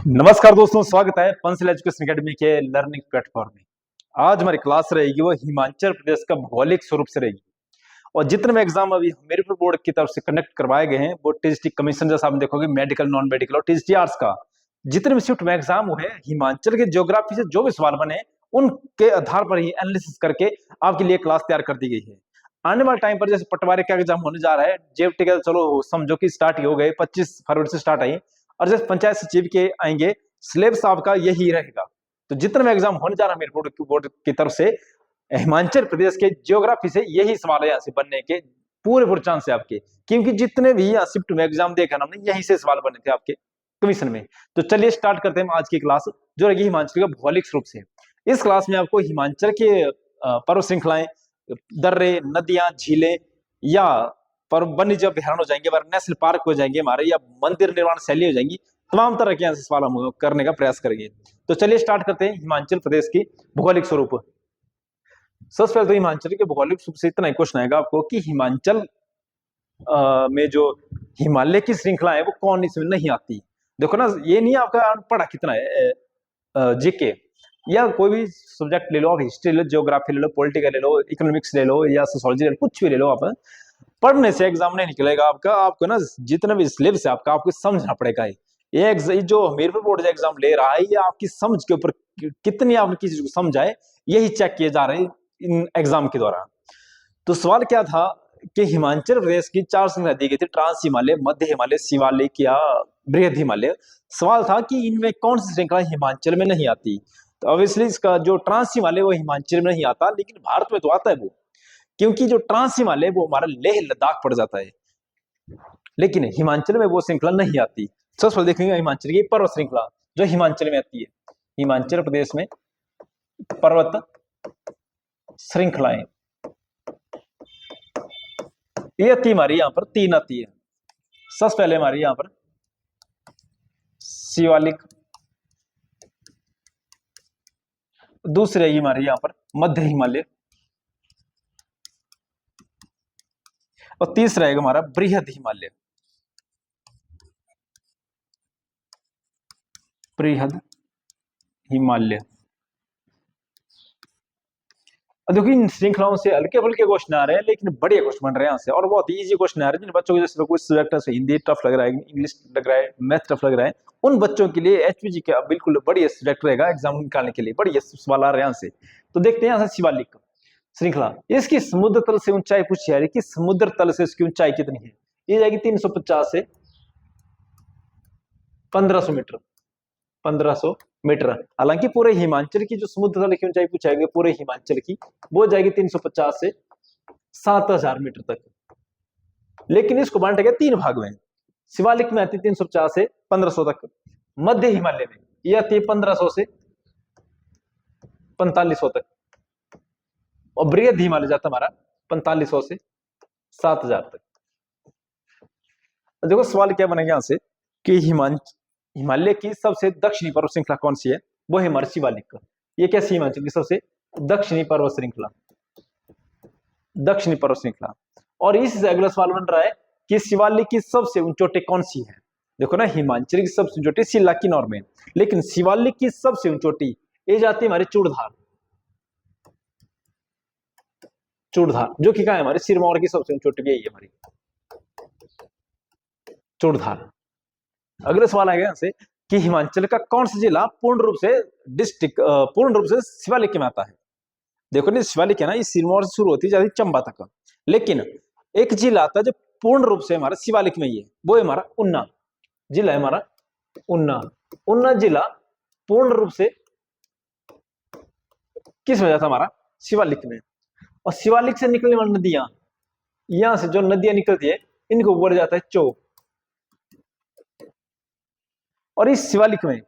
नमस्कार दोस्तों, स्वागत है पंसल एजुकेशन एकेडमी के लर्निंग प्लेटफॉर्म में। आज हमारी क्लास रहेगी वो हिमाचल प्रदेश का भौगोलिक स्वरूप से रहेगी। और जितने भी एग्जाम अभी हमीरपुर बोर्ड की तरफ से कंडक्ट करवाए गए हैं वो टीजीटी कमीशन, जैसा आप देखोगे मेडिकल, नॉन मेडिकल और टीजीटी आर्ट्स का जितने भी शिफ्ट में एग्जाम हुए हिमाचल के ज्योग्राफी से जो भी सवाल बने उनके आधार पर ही एनालिसिस करके आपके लिए क्लास तैयार कर दी गई है। आने वाले टाइम पर जैसे पटवारी का एग्जाम होने जा रहा है, जेएफटी का चलो समझो कि स्टार्ट ही हो गए, 25 फरवरी से स्टार्ट आई, और जैसे पंचायत सचिव के आएंगे सिलेबस आपका यही रहेगा। तो जितना भी एग्जाम होने जा रहा है मेरे बोर्ड की तरफ से, हिमाचल प्रदेश के ज्योग्राफी से यही सवाल है यहाँ से बनने के पूरे चांस है आपके, क्योंकि जितने भी यहाँ शिफ्ट में एग्जाम देखा ना हमने यहीं से सवाल बने थे आपके कमीशन में। तो चलिए स्टार्ट करते हैं आज की क्लास, जो रहेगी हिमाचल का भौगोलिक स्वरूप से। इस क्लास में आपको हिमाचल के पर्वत श्रृंखलाएं, दर्रे, नदियां, झीलें या पर वन्य जीव अभ्यारण्य हो जाएंगे, नेशनल पार्क हो जाएंगे हमारे, या मंदिर निर्माण शैली हो जाएंगी, तमाम तरह के सवाल हम करने का प्रयास करेंगे। तो चलिए स्टार्ट करते हैं हिमाचल प्रदेश की भौगोलिक स्वरूप। सबसे पहले तो हिमाचल के भौगोलिक स्वरूप से इतना ही क्वेश्चन आएगा आपको कि हिमाचल में जो हिमालय की श्रृंखला है वो कौन इसमें नहीं आती। देखो ना, ये नहीं आपका पढ़ा कितना है जीके या कोई भी सब्जेक्ट ले लो, आप हिस्ट्री ले लो, ज्योग्राफी ले लो, पॉलिटिकल ले लो, इकोनॉमिक्स ले लो या सोशोलॉजी ले लो, कुछ भी ले लो, आप पढ़ने से एग्जाम नहीं निकलेगा आपका। आपको ना जितना भी सिलेबस है आपका आपको समझना पड़ेगा। ये जो हमीरपुर बोर्ड एग्जाम ले रहा है ये आपकी समझ के ऊपर कितनी आपने किसी को समझ आए यही चेक किए जा रहे हैं इन एग्जाम के दौरान। तो सवाल क्या था कि हिमाचल प्रदेश की 4 श्रृंखला दी गई थी, ट्रांस हिमालय, मध्य हिमालय, शिवालिक या बृहद हिमालय। सवाल था कि इनमें कौन सी श्रृंखला हिमाचल में नहीं आती। तो ऑब्वियसली इसका जो ट्रांस हिमालय वो हिमाचल में नहीं आता, लेकिन भारत में तो आता है वो, क्योंकि जो ट्रांस हिमालय वो हमारा लेह लद्दाख पड़ जाता है, लेकिन हिमाचल में वो श्रृंखला नहीं आती। सबसे पहले देखेंगे हिमाचल की पर्वत श्रृंखला जो हिमाचल में आती है। हिमाचल प्रदेश में पर्वत श्रृंखलाएं ये आती हमारी यहाँ पर 3 आती है। सबसे पहले हमारी यहाँ पर शिवालिक, दूसरी आएगी हमारी यहाँ पर मध्य हिमालय, और तीसरा आएगा हमारा बृहद हिमालय। बृहद हिमालय। देखो इन श्रृंखलाओं से हल्के फुल्के क्वेश्चन आ रहे हैं, लेकिन बढ़िया क्वेश्चन बन रहे हैं यहाँ से, और बहुत इजी क्वेश्चन आ रहे हैं। जिन बच्चों को जैसे कुछ सब्जेक्ट से हिंदी टफ लग रहा है, इंग्लिश लग रहा है, मैथ टफ लग रहा है, उन बच्चों के लिए एचपीजी का बिल्कुल बढ़िया सब्जेक्ट रहेगा एग्जाम निकालने के लिए। बढ़िया सवाल आ रहे हैं यहाँ से। तो देखते हैं यहाँ से शिवालिक श्रृंखला, इसकी समुद्र तल से ऊंचाई पूछी जा रही है कि समुद्र तल से इसकी ऊंचाई कितनी है। ये जाएगी 350 से 1500 मीटर। 1500 मीटर। हालांकि पूरे हिमाचल की जो समुद्र तल की ऊंचाई पूछाएगी पूरे हिमाचल की, वो जाएगी 350 से 7000 मीटर तक। लेकिन इसको बांटा गया 3 भाग में। शिवालिक में आती है 350 से 1500 तक, मध्य हिमालय में ये आती है 1500 से 4500 तक, और बृहद हिमालय जाता हमारा 4500 से 7000 तक। देखो सवाल क्या बनेगा यहां से कि हिमालय की सबसे दक्षिणी पर्वत श्रृंखला कौन सी है। वो है हमारी शिवालिक। ये कैसी हिमाचल की सबसे दक्षिणी पर्वत श्रृंखला, दक्षिणी पर्वत श्रृंखला। और इससे अगला सवाल बन रहा है कि शिवालिक की सबसे ऊंची चोटी कौन सी है। देखो ना, हिमाचल की सबसे ऊंची चोटी शिला की नॉर्थ में, लेकिन शिवालिक की सबसे ऊंची चोटी ये जाती है हमारी चूड़धार। चूड़धार जो कि कहा है हमारे सिरमौर की सबसे ऊंची चोटी यही है हमारी चूड़धार। अगले सवाल आएगा यहां से कि हिमाचल का कौन सा जिला पूर्ण रूप से पूर्ण रूप से शिवालिक में आता है। देखो ना, शिवालिक है ना, ये सिरमौर से शुरू होती है जाती चंबा तक, लेकिन एक जिला आता है जो पूर्ण रूप से हमारा शिवालिक में ही है, वो है हमारा ऊना जिला है हमारा ऊना। ऊना जिला पूर्ण रूप से किस में जाता है हमारा शिवालिक में। और शिवालिक से निकलने वाली नदियां, यहां से जो नदियां निकलती है इनको बोला जाता है चो। और इस शिवालिक में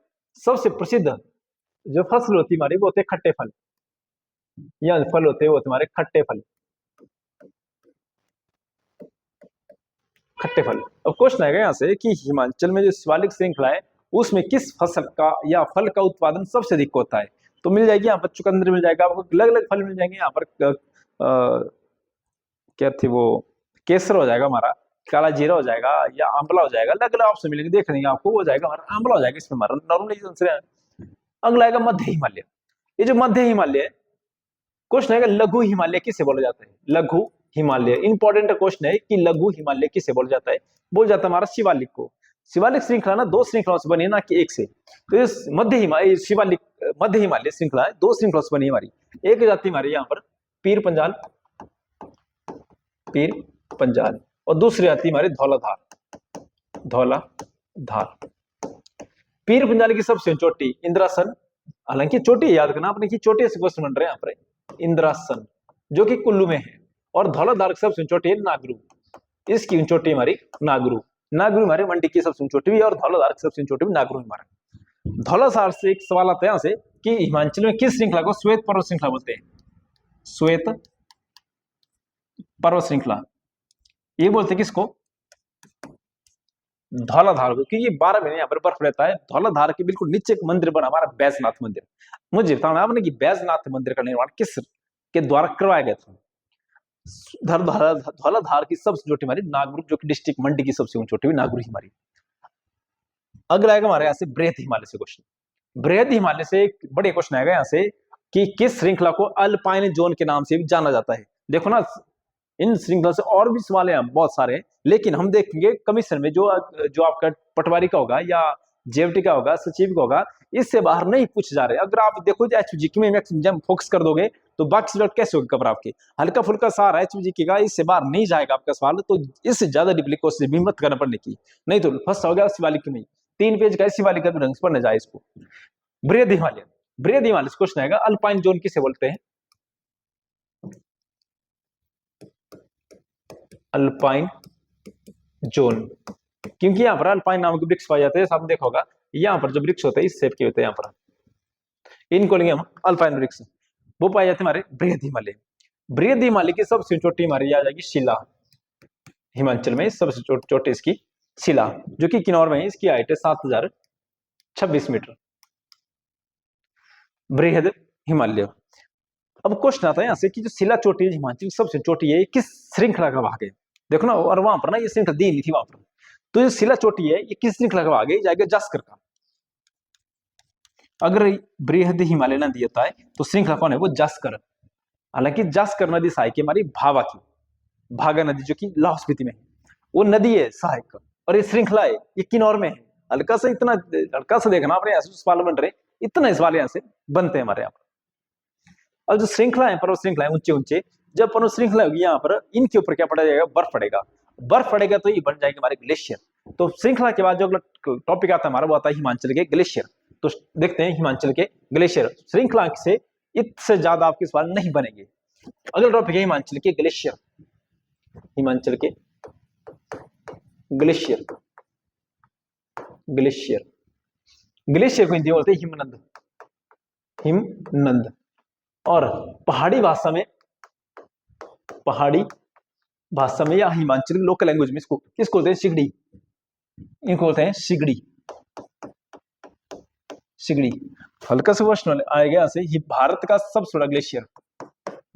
सबसे प्रसिद्ध जो फसल होती है हमारी वो होते हैं खट्टे फल। यहाँ फल होते हैं वो तुम्हारे खट्टे फल, खट्टे फल। अब क्वेश्चन आएगा यहाँ से कि हिमाचल में जो शिवालिक श्रृंखला है उसमें किस फसल का या फल का उत्पादन सबसे अधिक होता है। तो मिल जाएगी यहाँ पर चुकंदर मिल जाएगा आपको, अलग अलग फल मिल जाएंगे यहाँ पर। क्या थी वो, केसर हो जाएगा हमारा, काला जीरा हो जाएगा या आंवला हो जाएगा, अलग अलग ऑप्शन मिलेंगे, देख लेंगे आपको, हो जाएगा हमारा आंवला हो जाएगा, इसमें हमारा नॉर्मली आंसर है। अगला आएगा मध्य हिमालय। ये जो मध्य हिमालय है, क्वेश्चन है लघु हिमालय किसे बोला जाता है? लघु हिमालय इंपॉर्टेंट क्वेश्चन है कि लघु हिमालय किसे बोला जाता है? बोल जाता है हमारा शिवालिक को। शिवालिक श्रृंखला ना 2 श्रृंखलाओं से बनी है, ना कि एक से। तो इस मध्य हिमालय शिवालिक मध्य हिमालय श्रृंखला है 2 श्रृंखलाओं से बनी है हमारी। एक जाति हमारी यहाँ पर पीर पंजाल, पीर पंजाल, और दूसरी आती हमारी धौलाधार, धौलाधार। पीर पंजाल की सबसे चोटी इंद्रासन, हालांकि चोटी याद करना आपने कि चोटी से क्वेश्चन बन रहे हैं यहाँ पर, इंद्रासन जो कि कुल्लू में है। और धौलाधार की सबसे चोटी है नागरू, इसकी चोटी हमारी नागरू, नागरू हमारे मंडी की सबसे चोटी भी है, और धौलाधार की सबसे चोटी भी नागरू हमारा। धौलाधार से एक सवाल आता है यहाँ से कि हिमाचल में किस श्रृंखला को श्वेत पर्वत श्रृंखला बोलते हैं? श्वेत पर्वत श्रृंखला ये बोलते हैं किसको? धौलाधार को, क्योंकि 12 महीने यहाँ पर बर्फ रहता है। धौलाधार के बिल्कुल नीचे एक मंदिर बना हमारा बैजनाथ मंदिर। मुझे बताना आपने कि बैजनाथ मंदिर का निर्माण किस के द्वारा करवाया गया था? धौलाधार की सबसे चोटी हमारी नागरू, जो कि डिस्ट्रिक्ट मंडी की सबसे ऊंची चोटी हुई नागरू हमारी। अगला आएगा हमारे यहाँ से बृहद हिमालय से क्वेश्चन। बृहद हिमालय से एक बड़े क्वेश्चन आएगा यहाँ से कि किस श्रृंखला को अल्पाइन जोन के नाम से भी जाना जाता है? देखो ना, इन श्रृंखला से और भी सवाल हैं बहुत सारे, लेकिन हम देखेंगे कमीशन में जो आपका पटवारी का होगा या जेएफटी का होगा, सचिव का होगा, इससे बाहर नहीं पूछे जा रहे। अगर आप देखो एचजीके में मैक्सिमम फोकस कर दोगे तो बाकी सवाल कैसे होगा कवर आपके? हल्का फुल्का सारा एचजीके का, इससे बाहर नहीं जाएगा आपका सवाल, तो इससे ज्यादा डीपली कोशिश भी मत करना पड़ने की, नहीं तो फर्स्ट हो गया शिवालिक में। 3 पेज का शिवालिक का ढंग से पढ़ने जाए इसको। बृहद हिमालय, बृहद हिमालय से क्वेश्चन आएगा अल्पाइन जोन किसे बोलते हैं? अल्पाइन जोन, क्योंकि यहाँ पर अल्पाइन नाम के वृक्ष पाए जाते हैं। आपने देखा होगा यहाँ पर जो वृक्ष होते हैं इस शेप के होते हैं, यहाँ पर इनको लेंगे हम अल्पाइन वृक्ष, वो पाए जाते हैं हमारे बृहद हिमालय। बृहद हिमालय की सबसे चोटी हमारी आ जाएगी शिला, हिमाचल में सबसे चोटी इसकी शिला, जो कि किन्नौर में है। इसकी हाइट है 7026 मीटर, बृहद हिमालय। अब क्वेश्चन आता है यहाँ से कि जो शिला चोटी है हिमाचल की सबसे चोटी है, किस श्रृंखला का भाग है? देखो ना, और वहां पर ना ये श्रृंखला दी नहीं थी वहां पर, तो जो शिला चोटी है ये किस श्रृंखला का भाग है? जाएगा जास्कर का। अगर बृहद हिमालय नदी होता है तो श्रृंखला कौन है? वो जास्कर। हालांकि जास्कर नदी सहायक हमारी भावा की, भागा नदी जो कि लाहौल स्पीति में है, वो नदी है सहायक, और ये श्रृंखला है ये किन्नौर में है। हल्का सा इतना हल्का सा देखना अपने सवाल बन रहे, इतना सवाल यहाँ से बनते हैं हमारे यहाँ पर। और जो श्रृंखला है पर्वत श्रृंखला है ऊंचे ऊंचे, जब पर्वत श्रृंखला होगी यहाँ पर, इनके ऊपर क्या पड़ा जाएगा? बर्फ पड़ेगा। बर्फ पड़ेगा तो ये बन जाएंगे हमारे ग्लेशियर। तो श्रृंखला के बाद जो अगला टॉपिक आता है हमारा वो आता है हिमाचल के ग्लेशियर। तो देखते हैं हिमाचल के ग्लेशियर। श्रृंखला से इससे ज्यादा आपके सवाल नहीं बनेंगे। अगला टॉपिक है हिमाचल के ग्लेशियर, हिमाचल के ग्लेशियर। ग्लेशियर, ग्लेशियर को हिंदी में बोलते हैं हिमनद, हिमनद। और पहाड़ी भाषा में, पहाड़ी भाषा में या हिमाचल लोकल लैंग्वेज में इसको बोलते हैं सिगड़ी, इनको बोलते हैं सिगड़ी, सिगड़ी। हल्का सा क्वेश्चन आएगा यहाँ से, ये भारत का सबसे बड़ा ग्लेशियर,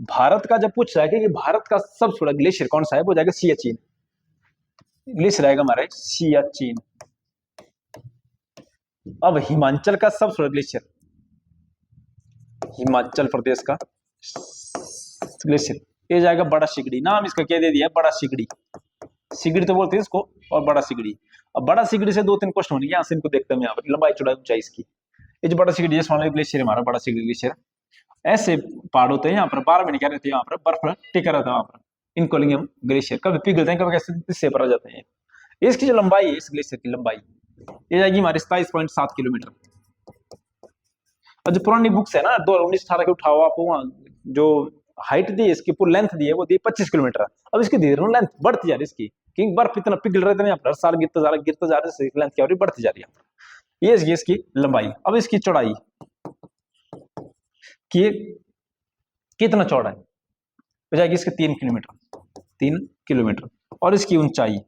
भारत का जब पूछ रहा है कि भारत का सबसे बड़ा ग्लेशियर कौन सा है, वो जाएगा सियाचिन। ग्लेशियर आएगा हमारा सियाचिन। अब हिमाचल का सबसे बड़ा ग्लेशियर, हिमाचल प्रदेश का ग्लेशियर, ये जाएगा बड़ा सिगड़ी। नाम इसका क्या दे दिया? बड़ा सिगड़ी। सिगड़ी तो बोलते हैं इसको, और बड़ा सिगड़ी। अब बड़ा सिगड़ी से 2-3 क्वेश्चन होंगे, यहाँ से इनको देखते हैं यहाँ पर, लंबाई चौड़ाई ऊंचाई इसकी। ये जो बड़ा सिगड़ी है ग्लेशियर हमारा बड़ा सिगड़ी ग्लेशियर, ऐसे पहाड़ होते हैं यहाँ पर, 12 महीने क्या रहते हैं यहाँ पर, बर्फ टिका रहता है वहां पर, इनको लेंगे हम ग्लेशियर। कभी पिघलते हैं, कभी कैसे इससे पर आ जाते हैं। इसकी जो लंबाई है, इस ग्लेशियर की लंबाई ये जाएगी हमारी 27.7 किलोमीटर। और जो पुरानी बुक्स है ना 2019-18 के उठाओ आप, वहाँ जो हाइट दी है इसकी, पूरी लेंथ दी है वो दी 25 किलोमीटर। अब इसकी धीरे धीरे लेंथ बढ़ती जा रही है इसकी, क्योंकि बर्फ इतना पिघल रहे थे यहाँ पर, हर साल गिरता जा रहा है, लेंथ क्या हो रही है? बढ़ती जा रही है। ये इसकी लंबाई। अब इसकी चौड़ाई कि कितना चौड़ा है, हो जाएगी इसके 3 किलोमीटर, 3 किलोमीटर। और इसकी ऊंचाई,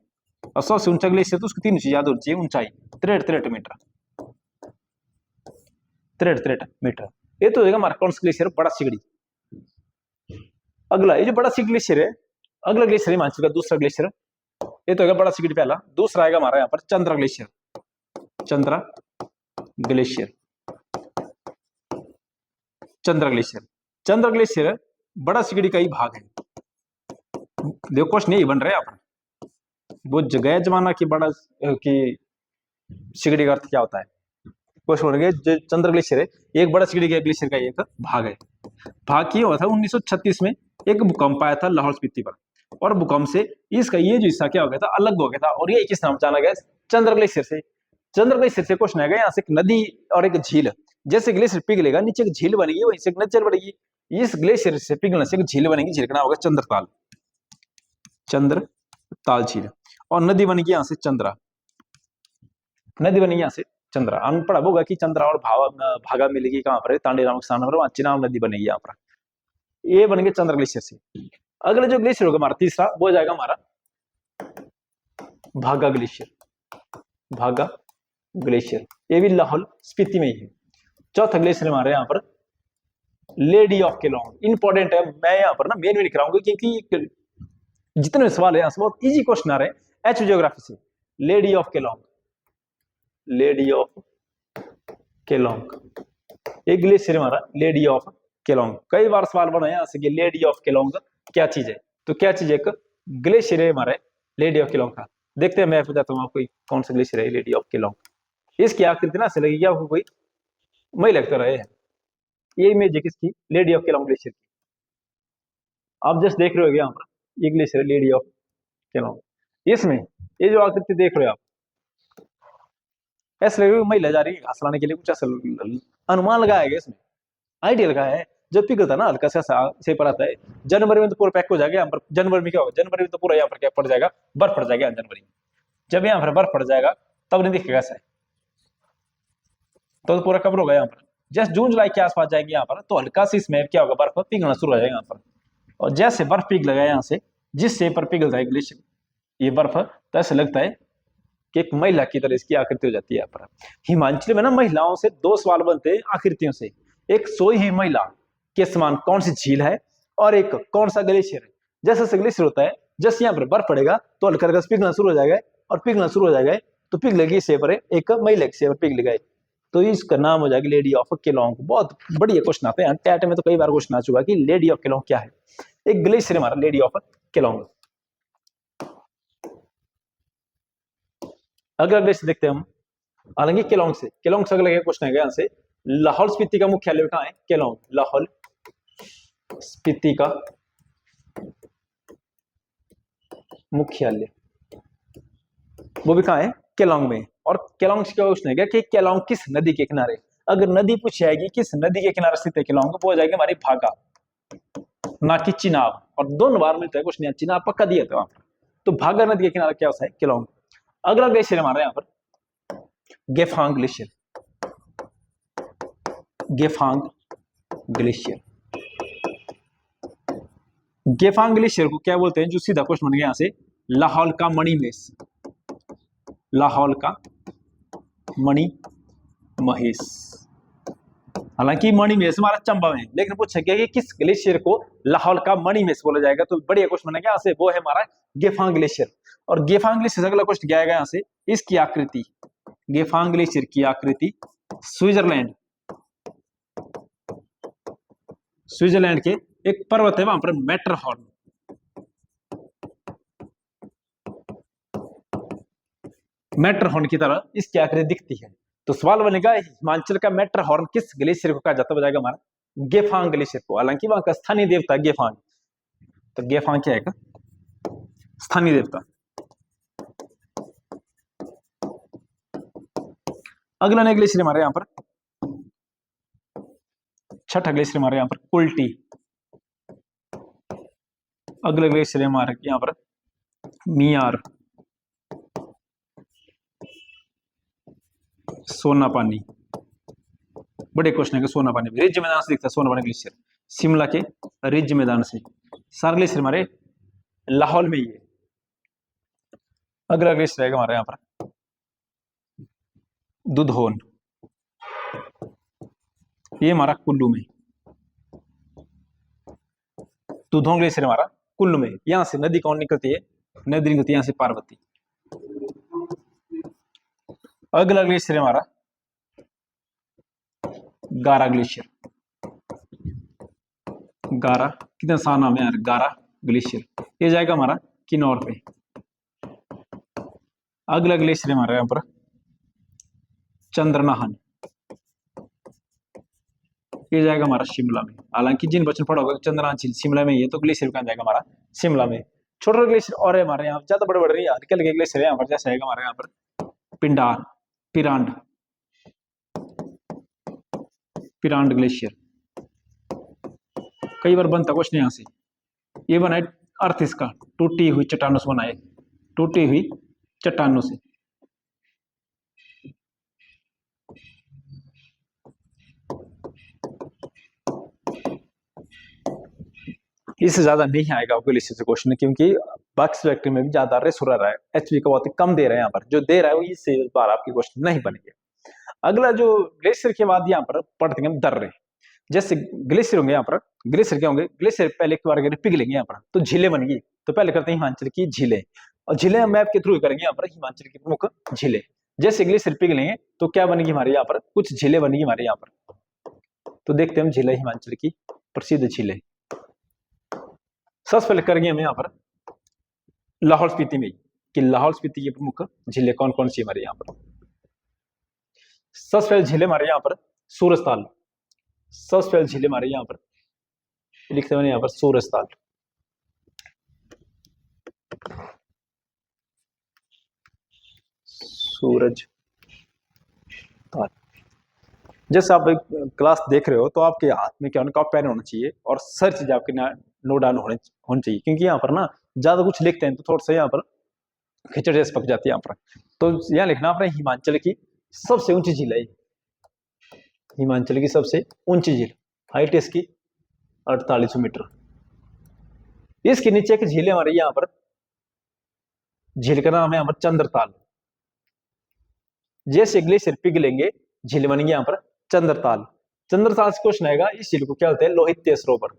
और सबसे ऊंचा ग्लेशियर तो उसकी 3 याद होनी चाहिए, ऊंचाई 63 मीटर, 63 मीटर। ये तो होगा हमारा कौन सा ग्लेशियर? बड़ा सिगड़ी। अगला ये जो बड़ा सिगड़ी ग्लेशियर है, अगला ग्लेशियर हिमाचल का दूसरा ग्लेशियर, ये तो होगा बड़ा सिगड़ी पहला। दूसरा आएगा हमारा यहाँ पर Chandra glacier, Chandra glacier, Chandra glacier. Chandra glacier बड़ा सिगड़ी का ही भाग है। देखो क्वेश्चन यही बन रहा है यहाँ पर, वो गया जमाना की बड़ा की सिगड़ी का अर्थ क्या होता है। क्वेश्चन बन गया जो चंद्र ग्लेशियर है एक बड़ा सिगड़ी का ग्लेशियर का एक भाग है। भाग ये हुआ था 1936 में, एक भूकंप आया था लाहौल स्पीति पर, और भूकंप से इसका ये जो हिस्सा क्या हो गया था, अलग हो गया था, और ये किस नाम जाना गया, चंद्र ग्लेशियर से। चंद्र ग्लेशियर से क्वेश्चन आएगा यहाँ से एक नदी और एक झील, जैसे ग्लेशियर पिघलेगा नीचे एक झील बनेगी, वहीं से एक नदी बढ़ेगी, इस ग्लेशियर से पिघलने से एक झील बनेगी, झील का नाम होगा चंद्रताल, चंद्रताल झील। और नदी बनेगी यहाँ से चंद्रा, नदी बनेगी यहाँ से चंद्रा। हम पढ़ा होगा कि चंद्रा और भागा मिलेगी कहाँ पर, तांडे नामक स्थान पर, वहां चिनाब नदी बनेगी यहाँ पर। ये बन गए चंद्र ग्लेशियर से। अगला जो ग्लेशियर होगा हमारा तीसरा, वो हो जाएगा हमारा भागा ग्लेशियर, भागा ग्लेशियर, ये भी लाहौल स्पीति में ही है। चौथा ग्लेशियर हमारे यहाँ पर लेडी ऑफ केलोंग, इंपॉर्टेंट है, मैं यहाँ पर ना मेन में लिख रहा हूँ क्योंकि जितने सवाल है यहाँ से बहुत इजी क्वेश्चन आ रहे हैं एच ज्योग्राफी से। Lady of Kelong, lady of Kelong, एक ग्लेशियर हमारा लेडी ऑफ केलोंग। कई बार सवाल बना यहाँ से कि लेडी ऑफ केलोंग क्या चीज है, तो क्या चीज है, एक ग्लेशियर है हमारे लेडी ऑफ केलोंग का। देखते हैं, मैं बताता हूँ आपको कौन सा ग्लेशियर है लेडी ऑफ केलोंग। इसकी आकृति ना से लगेगी आपको कोई मई लगता रहे है। ये इमेज है किसकी, लेडी ऑफ केलोंग ग्लेशियर की। आप जस्ट देख रहे हो यहाँ पर, ये ग्लेशियर लेडी ऑफ केलोंग। इसमें ये जो आकृति देख रहे हो आप, ऐसे लगे महिला जा रही है घास लाने के लिए, कुछ ऐसा अनुमान लगाया गया इसमें, आइडिया लगाया है। जब पिघलता ना हल्का सा से पर आता है, जनवरी में तो पूरा पैक हो जाएगा यहाँ पर। जनवरी में क्या होगा, जनवरी में तो पूरा यहाँ पर क्या पड़ जाएगा, बर्फ पड़ जाएगा जनवरी में। जब यहाँ पर बर्फ पड़ जाएगा तब नहीं दिखेगा ऐसा, तो पूरा कवर होगा यहाँ पर। जैसे जून जुलाई के आसपास जाएगी यहाँ पर, तो हल्का सी इसमें क्या होगा, बर्फ पिघलना शुरू हो जाएगा यहाँ पर। और जैसे बर्फ पिघलेगा यहाँ से, जिस शेप पर पिघल जाएगी ग्लेशियर ये बर्फ, तो ऐसा लगता है कि एक महिला की तरह इसकी आकृति हो जाती है यहाँ पर। हिमाचल में ना महिलाओं से दो सवाल बनते हैं आकृतियों से, एक सोई हुई महिला के समान कौन सी झील है, और एक कौन सा ग्लेशियर है। जैसे से ग्लेशियर होता है, जैसे यहाँ पर बर्फ पड़ेगा तो हल्का हल्का पिघलना शुरू हो जाएगा, और पिघलना शुरू हो जाएगा तो पिघलेगी इस शेप पर, एक महिला के शेप पर पिघलेगा, तो इसका नाम हो जाएगा लेडी ऑफ केलोंग। बहुत बढ़िया क्वेश्चन आते हैं टैट में, तो कई बार क्वेश्चन आ चुका कि लेडी ऑफ केलोंग क्या है। एक ग्लेशियर हमारा लेडी ऑफ केलोंग। अगला ग्लेशियर देखते हैं हम, हालांकि केलोंग से अगला क्वेश्चन है यहाँ से, लाहौल स्पीति का मुख्यालय कहाँ है, केलोंग। लाहौल स्पीति का मुख्यालय वो भी कहाँ है, केलोंग में। और केलोंग से क्या क्वेश्चन है कि केलोंग किस नदी के किनारे, अगर नदी पूछ जाएगी किस नदी के किनारे स्थित है केलोंग, वो हो जाएगी हमारी भागा, ना कि चिनाब। और दोनों बार मिलता है क्वेश्चन, चिनाब पक्का दिया था वहां पर, तो भागा नदी के किनारे क्या होता है, केलोंग। अगला ग्लेशियर हमारे यहाँ पर Gephang glacier, Gephang glacier. Gephang glacier को क्या बोलते हैं, जो सीधा क्वेश्चन बन गया यहाँ से, लाहौल का मणिमहेश, लाहौल का मणि महेश। हालांकि मणिमहेश हमारा चंबा में, लेकिन पूछा गया कि किस ग्लेशियर को लाहौल का मणिमहेश बोला जाएगा, तो बढ़िया क्वेश्चन बनेगा यहाँ से, वो है हमारा गेफांग ग्लेशियर। और गेफांग ग्लेशियर अगला क्वेश्चन क्या आएगा यहाँ से, इसकी आकृति, गेफांग ग्लेशियर की आकृति स्विट्जरलैंड, स्विट्जरलैंड के एक पर्वत है वहां पर मैटरहॉर्न, मैटरहॉर्न की तरह इसकी आकृति दिखती है। तो सवाल बनेगा हिमाचल का मैटरहॉर्न किस ग्लेशियर को कहा जाता है, बताएगा हमारा गेफांग ग्लेशियर को। हालांकि वहां का स्थानीय देवता गेफांग, तो गेफांग क्या है, स्थानीय देवता। अगला ग्लेशियर हमारे यहाँ पर, छठा ग्लेशियर हमारे यहाँ पर कुल्टी। अगला ग्लेशियर हमारे यहाँ पर मियार, सोना पानी। बड़े क्वेश्चन है कि सोना पानी रिज मैदान से दिखता है, सोना पानी ग्लेशियर शिमला के रिज मैदान से। सारे ग्लेशियर हमारे लाहौल में ही है। अगला ग्लेशियर रहेगा हमारे यहाँ पर दुधौन, ये हमारा कुल्लू में, दुधौन ग्लेशियर हमारा कुल्लू में। यहां से नदी कौन निकलती है, नदी निकलती है यहाँ से पार्वती। अगला ग्लेशियर है हमारा गारा ग्लेशियर। गारा, कितना आसान नाम है यार, गारा ग्लेशियर। ये जाएगा हमारा किन्नौर पे। अगला ग्लेशियर हमारा यहाँ पर चंद्रनाहन। ये जाएगा हमारा शिमला में। हालांकि जिन बच्चों ने पढ़ा होगा चंद्रनाहन शिमला में ही है, तो ग्लेशियर कहाँ जाएगा हमारा शिमला में। छोटा ग्लेशियर और है हमारे यहाँ, ज्यादा बड़े बड़े नहीं, हल्के हल्के ग्लेशियर है यहाँ पर। जैसे आएगा हमारे यहाँ पर पिंडार, पिरांड, पिरांड ग्लेशियर। कई बार बनता क्वेश्चन यहाँ से। ये बनाए अर्थ इसका टूटी हुई चट्टानों से बनाए, टूटी हुई चट्टानों से। इससे ज्यादा नहीं आएगा आपको ग्लेशियर से क्वेश्चन, क्योंकि बक्स फैक्ट्री में भी ज्यादा रेस हो रहा है, एचपी का बहुत ही कम दे रहे हैं यहाँ पर। जो दे रहा है वो इससे बार आपकी क्वेश्चन नहीं बनेंगे। अगला जो ग्लेशियर के बाद यहाँ पर पढ़ते हैं दर्रे। जैसे ग्लेशियर होंगे यहाँ पर, ग्लेशियर क्या होंगे, ग्लेशियर पहले एक बार अगर पिघलेंगे यहाँ पर तो झीलें बनेंगी। तो पहले करते हैं हिमाचल की झीलें, और झीलें मैप के थ्रू करेंगे यहाँ पर हिमाचल की प्रमुख झीलें। जैसे ग्लेशियर पिघलेंगे तो क्या बनेगी हमारे यहाँ पर, कुछ झीलें बनेगी हमारे यहाँ पर। तो देखते हैं हम झीलें, हिमाचल की प्रसिद्ध झीलें। सबसे पहले करेंगे हम यहाँ पर लाहौल स्पीति में, कि लाहौल स्पीति की प्रमुख झीलें कौन कौन सी हमारे यहाँ पर। सबसे पहले झीलें हमारे यहाँ पर सूरजताल। सबसे पहले झीलें हमारे यहाँ पर लिखते हैं यहाँ पर सूरजताल। सूरज ताल। जैसे आप क्लास देख रहे हो तो आपके हाथ में क्या होना, पेन होना चाहिए और सर चीज आपके नोट डाउन होनी चाहिए, क्योंकि यहाँ पर ना ज्यादा कुछ लिखते हैं तो थोड़ा सा यहाँ पर खिचड़ जैसे पक जाती है यहाँ पर। तो यहाँ लिखना अपने हिमाचल की सबसे ऊंची झील है, हिमाचल की सबसे ऊंची झील, हाइट इसकी 48 मीटर। इसके नीचे एक झील है हमारे यहाँ पर, झील का नाम है यहाँ पर चंद्रताल। जैसे ग्लेशियर पिघलेंगे झील बनेगी यहाँ पर चंद्रताल। चंद्रताल से क्वेश्चन आएगा, इस झील को क्या बोलते हैं, लोहित्य सरोवर,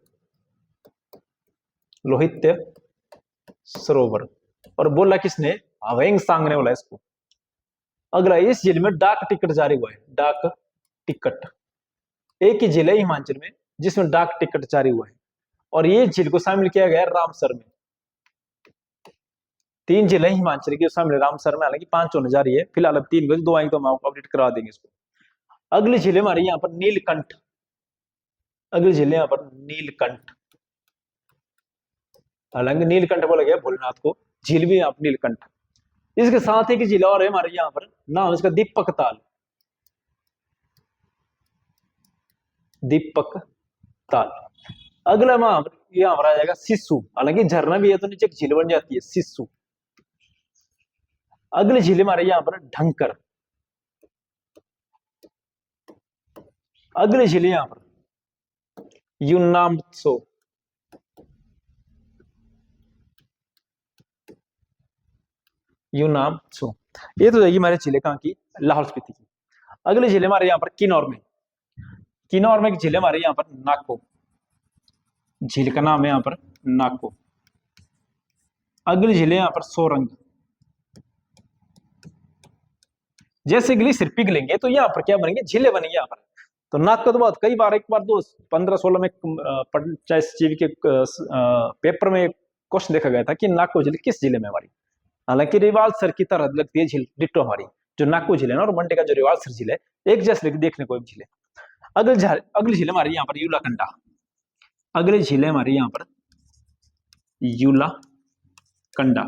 लोहित्य सरोवर। और बोला किसने, हवेंग सांग ने बोला इसको। अगला, इस झील में डाक टिकट जारी हुआ है, डाक टिकट। एक ही झील है हिमाचल में जिसमें डाक टिकट जारी हुआ है, और ये झील को शामिल किया गया है रामसर में। 3 झीलें हिमाचल की शामिल रामसर में, हालांकि 5 होने जा रही है फिलहाल, अब 3 बजे 2 आएंगे तो हम आपको अपडेट करा देंगे इसको। अगली झील हमारी यहाँ पर नीलकंठ। अगली झील यहाँ पर नीलकंठ, हालांकि नीलकंठ बोला गया भोलेनाथ को, झील भी यहाँ पर नीलकंठ। इसके साथ एक झील और है हमारे यहाँ पर, नाम इसका दीपक ताल, दीपक ताल। अगला ये हमारा आ जाएगा सिस्सू, हालांकि झरना भी है तो नीचे एक झील बन जाती है सिस्सू। अगली झील हमारे यहाँ पर ढंकर। अगली झील यहाँ पर यूनाम्त्सो, यूनाम्त्सो। ये तो जाएगी हमारे झीलें कहाँ की, लाहौल स्पीति की। अगली झील हमारे यहाँ पर किन्नौर में, किन्नौर में एक झील हमारे यहाँ पर नाको, झील का नाम है यहाँ पर नाको। अगली झील यहाँ पर सोरंग। जैसे ग्लेशियर पिघलेंगे तो यहाँ पर क्या बनेंगे, झीलें बनेंगे यहाँ पर। तो नाक का तो बहुत कई बार, एक बार 15-16 में जीवी के पेपर में क्वेश्चन देखा गया था कि नाको झील किस जिले में हमारी। हालांकि रिवाल्सर की तरह लगती है झील डिट्टो हमारी, जो नाको झील है ना, और मंडे का जो रिवाल्सर झील है, एक जैसे देखने को झील है। अगली झील हमारी यहाँ पर यूलाकंडा। अगली झील हमारी यहाँ पर यूलाकंडा।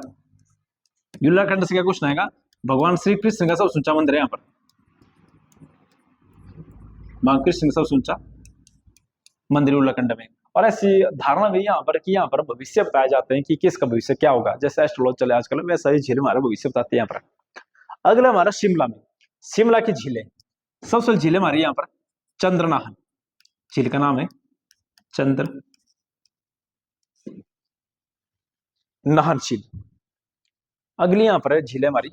यूलाकंडा से क्या क्वेश्चन आएगा, भगवान श्री कृष्ण का सबसे ऊंचा मंदिर है यहाँ पर, भगवान कृष्ण का सबसे ऊंचा मंदिर यूलाकंडा में। और ऐसी धारणा भी यहाँ पर कि यहाँ पर भविष्य बताए जाते हैं कि किसका भविष्य क्या होगा, जैसे एस्ट्रोलॉजी चले आजकल, वैसा ही झील हमारा भविष्य बताते हैं यहाँ पर। अगला हमारा शिमला में, शिमला की झीलें। सबसे झील हमारी यहाँ पर चंद्रनाहन, झील का नाम है चंद्र नाहन झील। अगली यहाँ पर है झील हमारी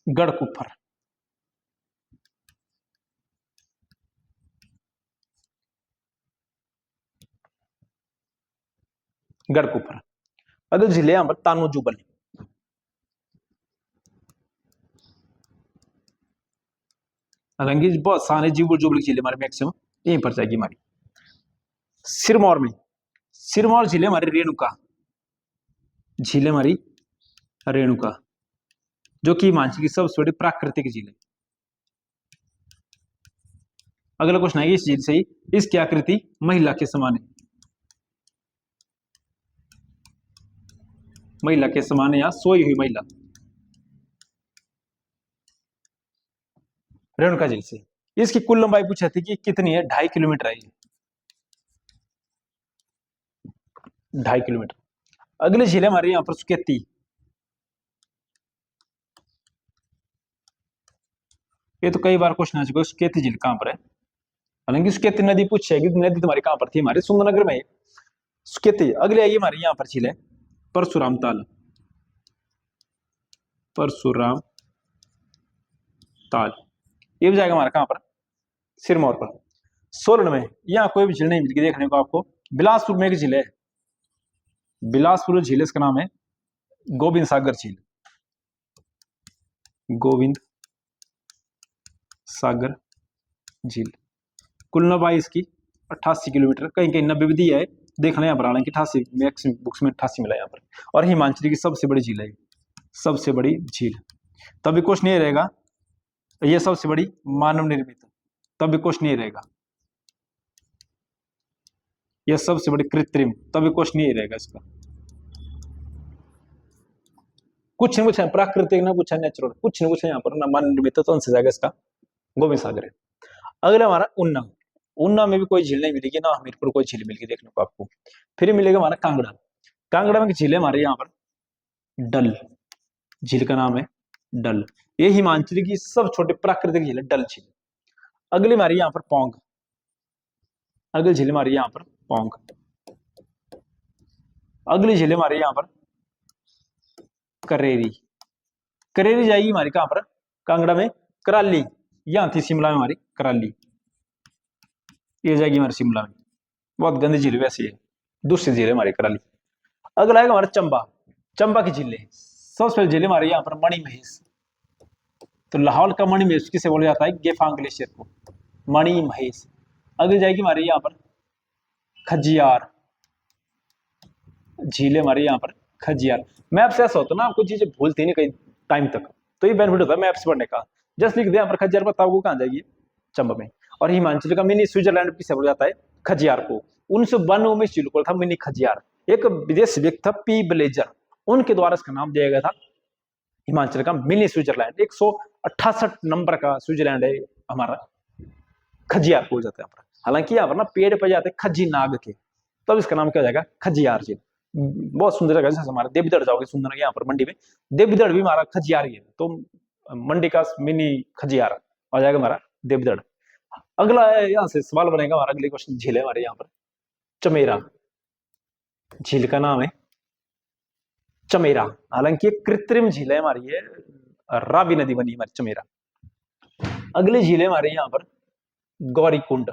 गढ़कुफर। गढ़कुफर। अगले जिले यहाँ पर तानो जुबल। हालांकि बहुत सारे जुबल जुबल जिले हमारे मैक्सिमम यहीं पर जाएगी हमारी। सिरमौर में, सिरमौर जिले हमारी रेणुका झील हमारी रेणुका, जो कि हिमाचल की सबसे बड़ी प्राकृतिक झील है। अगला क्वेश्चन है इस झील से ही इसकी आकृति महिला के समान है। महिला के समान है या सोई हुई महिला, रेणुका झील से। इसकी कुल लंबाई पूछा थी कि कितनी है, 2.5 किलोमीटर है, 2.5 किलोमीटर। अगली झील है हमारे यहाँ पर सुकेती। ये तो कई बार क्वेश्चन आ चुका है, सुकेती झील कहां पर है। हालांकि सुकेती नदी पूछेगी, नदी तुम्हारी कहां पर थी, हमारे सुंदरनगर में सुकेती। अगली आइए हमारी यहाँ पर झील है परशुराम ताल। परशुराम ताल ये भी जाएगा हमारा कहां पर, सिरमौर पर। सोलन में यहाँ कोई भी झील नहीं मिलती देखने को आपको। बिलासपुर में एक झील है, बिलासपुर झील, इसका नाम है गोविंद सागर झील। गोविंद सागर झील। कुल लंबाई इसकी 88 किलोमीटर, कहीं कहीं 90 भी दिया है, देखना यहाँ पर। हालांकि 88 मैक्सिमम बुक्स में 88 मिला यहाँ पर। और हिमाचल की सबसे बड़ी झील है, सबसे बड़ी झील। तभी क्वेश्चन ये रहेगा, ये सबसे बड़ी मानव निर्मित, तभी क्वेश्चन ये रहेगा। यह सबसे बड़ी कृत्रिम, तभी क्वेश्चन ये रहेगा इसका। कुछ न कुछ है प्राकृतिक, ना कुछ है नेचुरल, कुछ न कुछ है यहाँ पर ना मानव निर्मित, तो उनसे जाएगा इसका गोविंद सागर है। अगला हमारा उन्ना। उन्ना में भी कोई झील नहीं मिलेगी, ना हमीरपुर कोई झील मिलेगी देखने को आपको। फिर मिलेगा हमारा कांगड़ा। कांगड़ा में झील है हमारे यहाँ पर डल, झील का नाम है डल। ये हिमाचल की सब छोटी प्राकृतिक झील है, डल झील। अगली हमारी यहाँ पर पोंग। अगली झील हमारी यहाँ पर पोंग। अगली झील हमारे यहाँ पर करेरी। करेरी जाएगी हमारी कहां पर, कांगड़ा में कराली। यहां थी शिमला में हमारी कराली, ये जाएगी हमारी शिमला में। बहुत गंदी झील वैसी है, दूसरी झील है हमारी कराली। अगला आएगा हमारा चंबा। चंबा की झील है सबसे पहले झील हमारे यहाँ पर मणिमहेश। तो लाहौल का मणिमहेश किसे बोला जाता है, गेफांग ग्लेशियर को, मणिमहेश। अगली जाएगी हमारे यहाँ पर खजियार झील है हमारे यहाँ पर खजियार। मैप से ऐसा होता है ना, आपको चीजें भूलती नहीं कई टाइम तक, तो ये बेनिफिट होता है मैप से पढ़ने का। जस्ट लिख दे यहाँ पर खजियार, बताओ वो कहाँ जाएगी, चंबा में। और हिमाचल का मिनी स्विट्जरलैंड किसे बोला जाता है, खजियार को। 1992 में झील को था मिनी खजियार। एक विदेशी व्यक्ति था पी ब्लेजर, उनके द्वारा इसका नाम दिया गया था हिमाचल का मिनी स्विट्जरलैंड। 168 नंबर का स्विट्जरलैंड है हमारा, खजियार को जाता है। हालांकि यहाँ पर ना पेड़ पे जाते खजी नाग के, तब इसका नाम क्या हो जाएगा, खजियार झील। बहुत सुंदर जगह, जैसे हमारा देवगढ़ जाओगे सुंदर यहाँ पर मंडी में, देवगढ़ भी हमारा खजियार ही है, तो मंडी का मिनी खजियार आ जाएगा हमारा देवगढ़। अगला यहाँ से सवाल बनेगा हमारा, अगले क्वेश्चन झील है हमारे यहाँ पर चमेरा। झील का नाम है चमेरा। हालांकि ये कृत्रिम झील है हमारी, ये रावी नदी बनी हमारी चमेरा। अगली झील है हमारे यहाँ पर गौरी कुंड।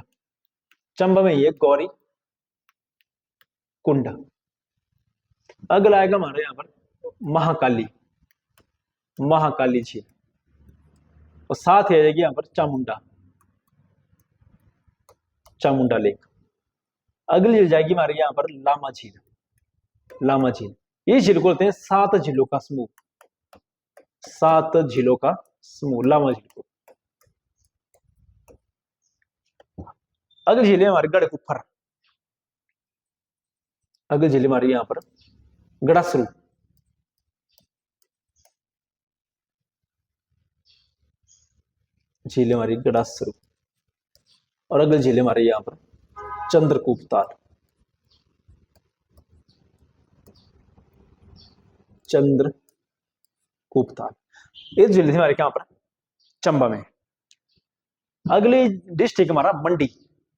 चंबा में ये गौरी कुंड। अगला आएगा हमारे यहाँ पर महाकाली, महाकाली झील। और साथ ही आ जाएगी यहाँ पर चामुंडा, चामुंडा लेक। अगली झील जाएगी हमारे यहाँ पर लामा झील, लामा झील। ये झील को बोलते हैं 7 झीलों का समूह, 7 झीलों का समूह, लामा झील को। अगली झील है हमारी गढ़कुफर। अगली झील हमारी यहाँ पर गड़ासरू। झील हमारी गड़ासरू। और अगली झील हमारे यहाँ पर चंद्रकूप ताल, चंद्रकूप ताल। इस झील हमारे यहाँ पर चंबा में। अगली डिस्ट्रिक्ट हमारा मंडी।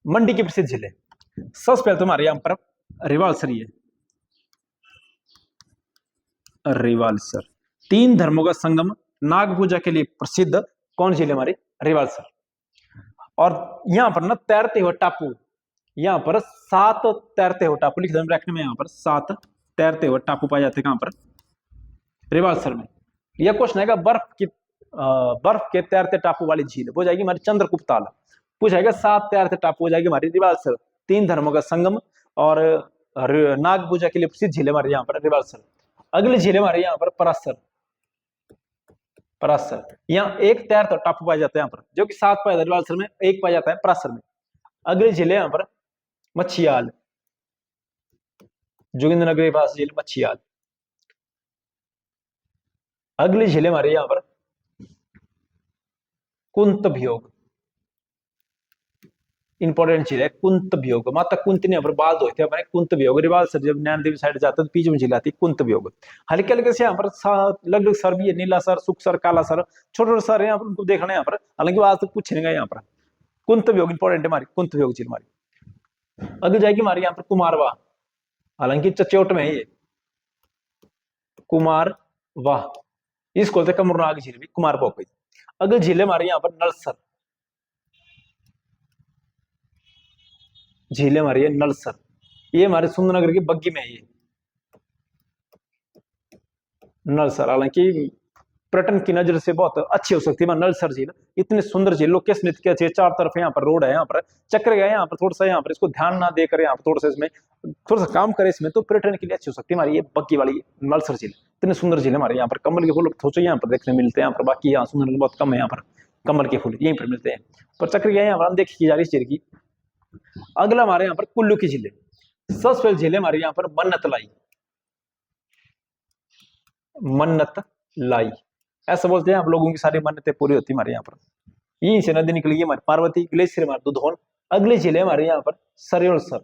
मंडी की प्रसिद्ध झील है सबसे पहले तो हमारे यहाँ पर रिवालसरी है, रिवालसर। 3 धर्मों का संगम, नाग पूजा के लिए प्रसिद्ध कौन झील है हमारी, रिवालसर। और यहां पर ना तैरते हुए टापू, यहाँ पर 7 तैरते हुए टापू लिख दो ब्रैकेट में, यहाँ पर 7 तैरते हुए टापू पाए जाते हैं कहां पर, रिवाल्सर में। यह क्वेश्चन है बर्फ के तैरते टापू वाली झील हो जाएगी हमारी चंद्रगुप्त। पूछेगा 7 तैरते टापू हो जाएगी हमारी रिवाल्सर, 3 धर्मों का संगम और नाग पूजा के लिए प्रसिद्ध झील हमारे यहाँ पर रिवाल्सर। अगली झील हमारे यहाँ पर परासर। परासर यहाँ एक तैरता टापू पाया जाता है यहाँ पर, जो कि 7 पाया रिवाल्सर में, 1 पाया जाता है परासर में। अगली झील यहाँ पर मच्छियाल, जोगिंद्रनगर के पास झील मच्छियाल। अगली झील हमारे यहाँ पर कुंतभियोग, इंपॉर्टेंट झील है कुंतभियोग। माता कुंती ने यहाँ पर बाल धोए थे हमारे कुंतभियोग। रिवाल्सर जब नैन देवी साइड जाते तो बीच में झील आती कुंतभियोग। हल्के हल्के से यहाँ पर लगभग सर भी है, नीला सर, सुख सर, काला सर, छोटे छोटे सर है यहाँ पर, उनको देखना है यहाँ पर, हालांकि आज तक पूछेगा यहाँ पर। कुंतभियोग इंपॉर्टेंट है हमारी, कुंतभियोग झील हमारी। अगर जाएगी हमारी यहाँ पर कुमारवाह, हालांकि चचोट में है ये कुमारवाह, इसको बोलते कमरनाग झील भी कुमारवाह को। अगर झील हमारे यहाँ पर नलसर, झील हमारी है नलसर, ये हमारे सुंदरनगर की बग्गी में है ये नलसर। हालांकि पर्यटन की नजर से बहुत अच्छी हो सकती है नलसर झील, इतनी सुंदर झील, लोकेशन इतनी अच्छी है, 4 तरफ यहाँ पर रोड है, यहाँ पर चक्र गया, यहाँ पर थोड़ा सा यहाँ पर इसको ध्यान ना देकर यहाँ पर थोड़ा सा इसमें थोड़ा सा काम करे इसमें, तो पर्यटन के लिए अच्छी हो सकती है हमारी ये बग्गी वाली नलसर झील। इतनी सुंदर झील हमारे यहाँ पर। कमल के फूल सोचो यहाँ पर देखने मिलते हैं यहाँ पर, बाकी यहाँ सुंदर बहुत कम है, यहाँ पर कमल के फूल यहीं पर मिलते हैं, पर चक्र गया यहाँ पर हम देखी जा रही झील की। अगला हमारे यहाँ पर कुल्लू की झीलें। सबसे पहले झीलें हमारे यहाँ पर मन्नत लाई, मन्नत लाई ऐसा बोलते हैं आप लोगों की सारी मन्नतें पूरी होती है हमारे यहाँ पर। यहीं से नदी निकली हमारी पार्वती, ग्लेशियर हमारे दुधौन। अगली झीलें हमारे यहाँ पर सरयोलसर,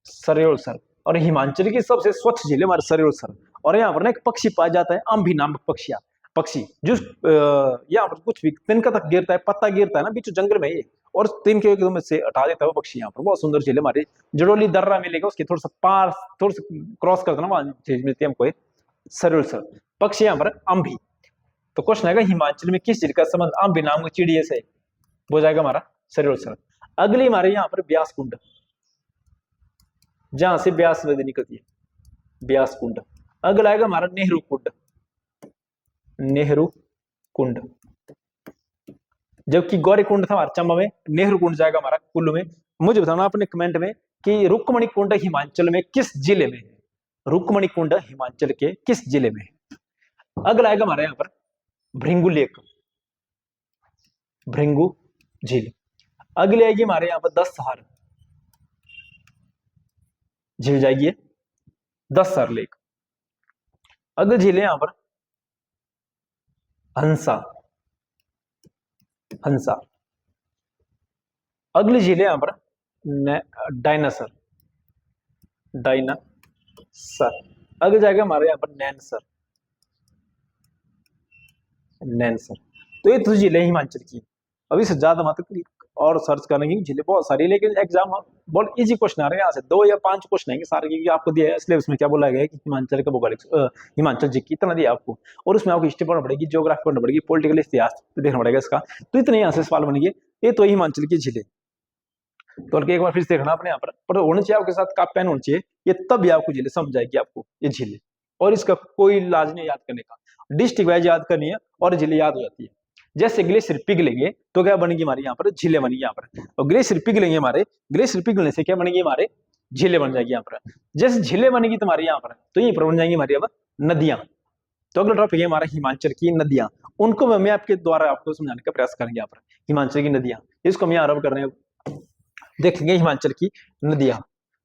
सरयोलसर, और हिमाचल की सबसे स्वच्छ झील हमारे सरयोलसर। और यहाँ पर ना एक पक्षी पाया जाता है अम्भी नामक पक्षी जो यहाँ पर कुछ भी तिनका तक गिरता है, पत्ता गिरता है ना बीच जंगल में ये, और तिनके एकदम से हटा देता है वो पक्षी। यहाँ पर बहुत सुंदर झील हमारी जड़ोली दर्रा मिलेगा, उसके थोड़ा सा पार थोड़ा सा क्रॉस कर देना वहां चीज मिलती है हमको सरयोलसर। पक्षी यहाँ पर अम्भी। तो क्वेश्चन आएगा हिमाचल में किस झील का संबंध अम्भी नाम की चिड़िया से, हो जाएगा हमारा सरयोलसर। अगली हमारे यहाँ पर ब्यास कुंड, जहां से ब्यास नदी निकलती है, ब्यास कुंड। अगला आएगा हमारा नेहरू कुंड, नेहरू कुंड, जबकि गौरी कुंड था हमारा चंबा में, नेहरू कुंड जाएगा हमारा कुल्लू में। मुझे बताना अपने कमेंट में कि रुक्मणी कुंड हिमाचल में किस जिले में है, रुक्मणी कुंड हिमाचल के किस जिले में है। अगला आएगा हमारे यहाँ पर भृंगु लेक, भृंगु झील। अगली आएगी हमारे यहाँ पर 10 सहार झील जाएगी, 10 सहार लेक। अगली झील है यहाँ पर हंसा, हंसा। अगली झील है यहाँ पर डायनासर, डायनासर। अगले जाएगा हमारे यहाँ पर नैनसर, नैनसर। तो ये तो झीलें हिमाचल की। अभी से ज्यादा मत और सर्च करने की झीलें बहुत सारी, लेकिन एग्जाम बहुत इजी क्वेश्चन आ रहे हैं, यहाँ से 2 या 5 क्वेश्चन आएंगे सारे, क्योंकि आपको दिया है सिलेबस में क्या बोला गया है कि हिमाचल का भौगोलिक हिमाचल जी कितना दिया आपको, और उसमें आपको हिस्ट्री पढ़ना पड़ेगी, ज्योग्राफी पढ़ना पड़ेगी, पॉलिटिकल इतिहास देखना पड़ेगा इसका। तो इतने यहाँ से सवाल बनेंगे। ये तो हिमाचल की झीलें, तो एक बार फिर देखना अपने यहाँ पर होना चाहिए आपके साथ का पेन होना चाहिए, ये तब भी आपको झीलें समझ जाएगी आपको ये झीलें, और इसका कोई इलाज नहीं याद करने का, डिस्ट्रिक्ट वाइज याद करनी है और झीलें याद हो जाती है। जैसे ग्लेशियर पिघलेंगे तो क्या बनेगी हमारे यहाँ पर झीलें बनेगी यहाँ पर, और ग्लेशियर पिघलेंगे हमारे, ग्लेशियर पिघलने से क्या बनेगी हमारे झीलें बन जाएगी यहाँ पर। जैसे झीलें बनेगी तुम्हारे यहाँ पर तो यहीं पर बन जाएंगी हमारी अब नदियां। तो अगला टॉपिक है हमारा हिमाचल की नदियां, उनको मैं आपके द्वारा आपको समझाने का प्रयास करेंगे यहाँ पर। हिमाचल की नदियां, इसको हम यहाँ आरंभ कर रहे हैं, देखेंगे हिमाचल की नदियां।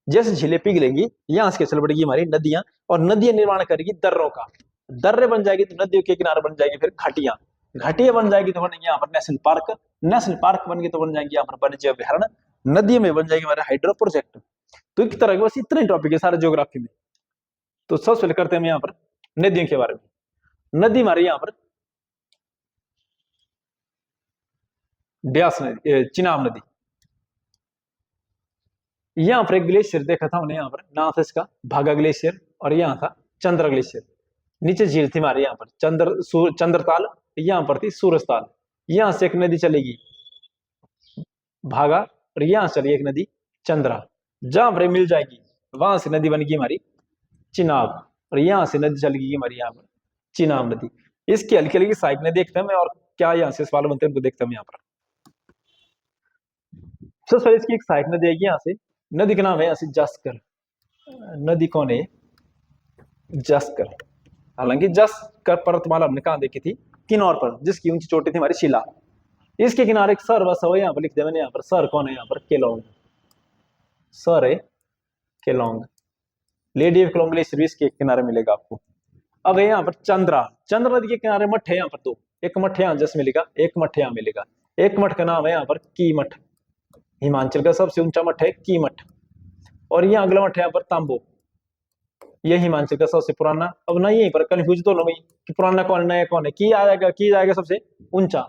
जैसे झीलें पिघलेंगी यहाँ से चल पड़ेगी हमारी नदियां, और नदियां निर्माण करेगी दर्रों का, दर्रे बन जाएगी तो नदियों के किनारे बन जाएगी फिर घाटियां, घाटियां बन जाएगी तो बनेंगे यहाँ पर नेशनल पार्क, नेशनल पार्क बन गए तो बन जाएंगे यहाँ पर वन्य जीव अभ्यारण्य, नदी में बन जाएगी हमारे हाइड्रो प्रोजेक्ट। तो एक तरह के बस इतने टॉपिक है सारे ज्योग्राफी में। तो सबसे पहले करते हैं हम यहाँ पर नदियों के बारे में। नदी हमारे यहाँ पर ब्यास नदी, चिनाब नदी। यहाँ पर एक ग्लेशियर देखा था हमने, यहाँ पर नाम था इसका भागा ग्लेशियर, और यहाँ था चंद्र ग्लेशियर। नीचे झील थी हमारे यहाँ पर चंद्रताल, यहाँ पर थी सूरजताल। यहाँ से एक नदी चलेगी भागा और यहां से चली एक नदी चंद्रा, जहां पर मिल जाएगी वहां से नदी बनेगी हमारी चिनाब, और यहां से नदी चलेगी हमारी यहाँ पर चिनाब नदी। इसकी हल्की हल्की साइड में देखते हैं मैं, और क्या यहाँ से सवाल बनते हैं उनको देखते हैं यहाँ पर। सबसे पहले इसकी एक साइड नदी आएगी यहाँ से, नदी का नाम है यहाँ से जस्कर। नदी कौन है? जस्कर। हालांकि जस्कर पर्वतमाला हमने कहा देखी थी? किन्नौर पर, जिसकी ऊंची चोटी थी हमारी शिला। इसके किनारे एक सर बसा हुआ है, यहाँ पर लिख दिया मैंने। यहाँ पर सर कौन है? यहाँ पर केलोंग। सर है Kelong, lady of Kelong glacier इसके किनारे मिलेगा आपको। अब है यहाँ पर चंद्रा। चंद्रा नदी के किनारे मठ है यहाँ पर दो, एक मठ यहाँ जैसे मिलेगा, एक मठ यहाँ मिलेगा। एक मठ का नाम है यहाँ पर की मठ, हिमाचल का सबसे ऊंचा मठ है की मठ। और यहाँ अगला मठ है यहाँ पर तांबो, ये हिमाचल का सबसे पुराना। अब ना यहीं पर कंफ्यूज दोनों में कि पुराना कौन है नया कौन है। की आएगा, की जाएगा सबसे ऊंचा,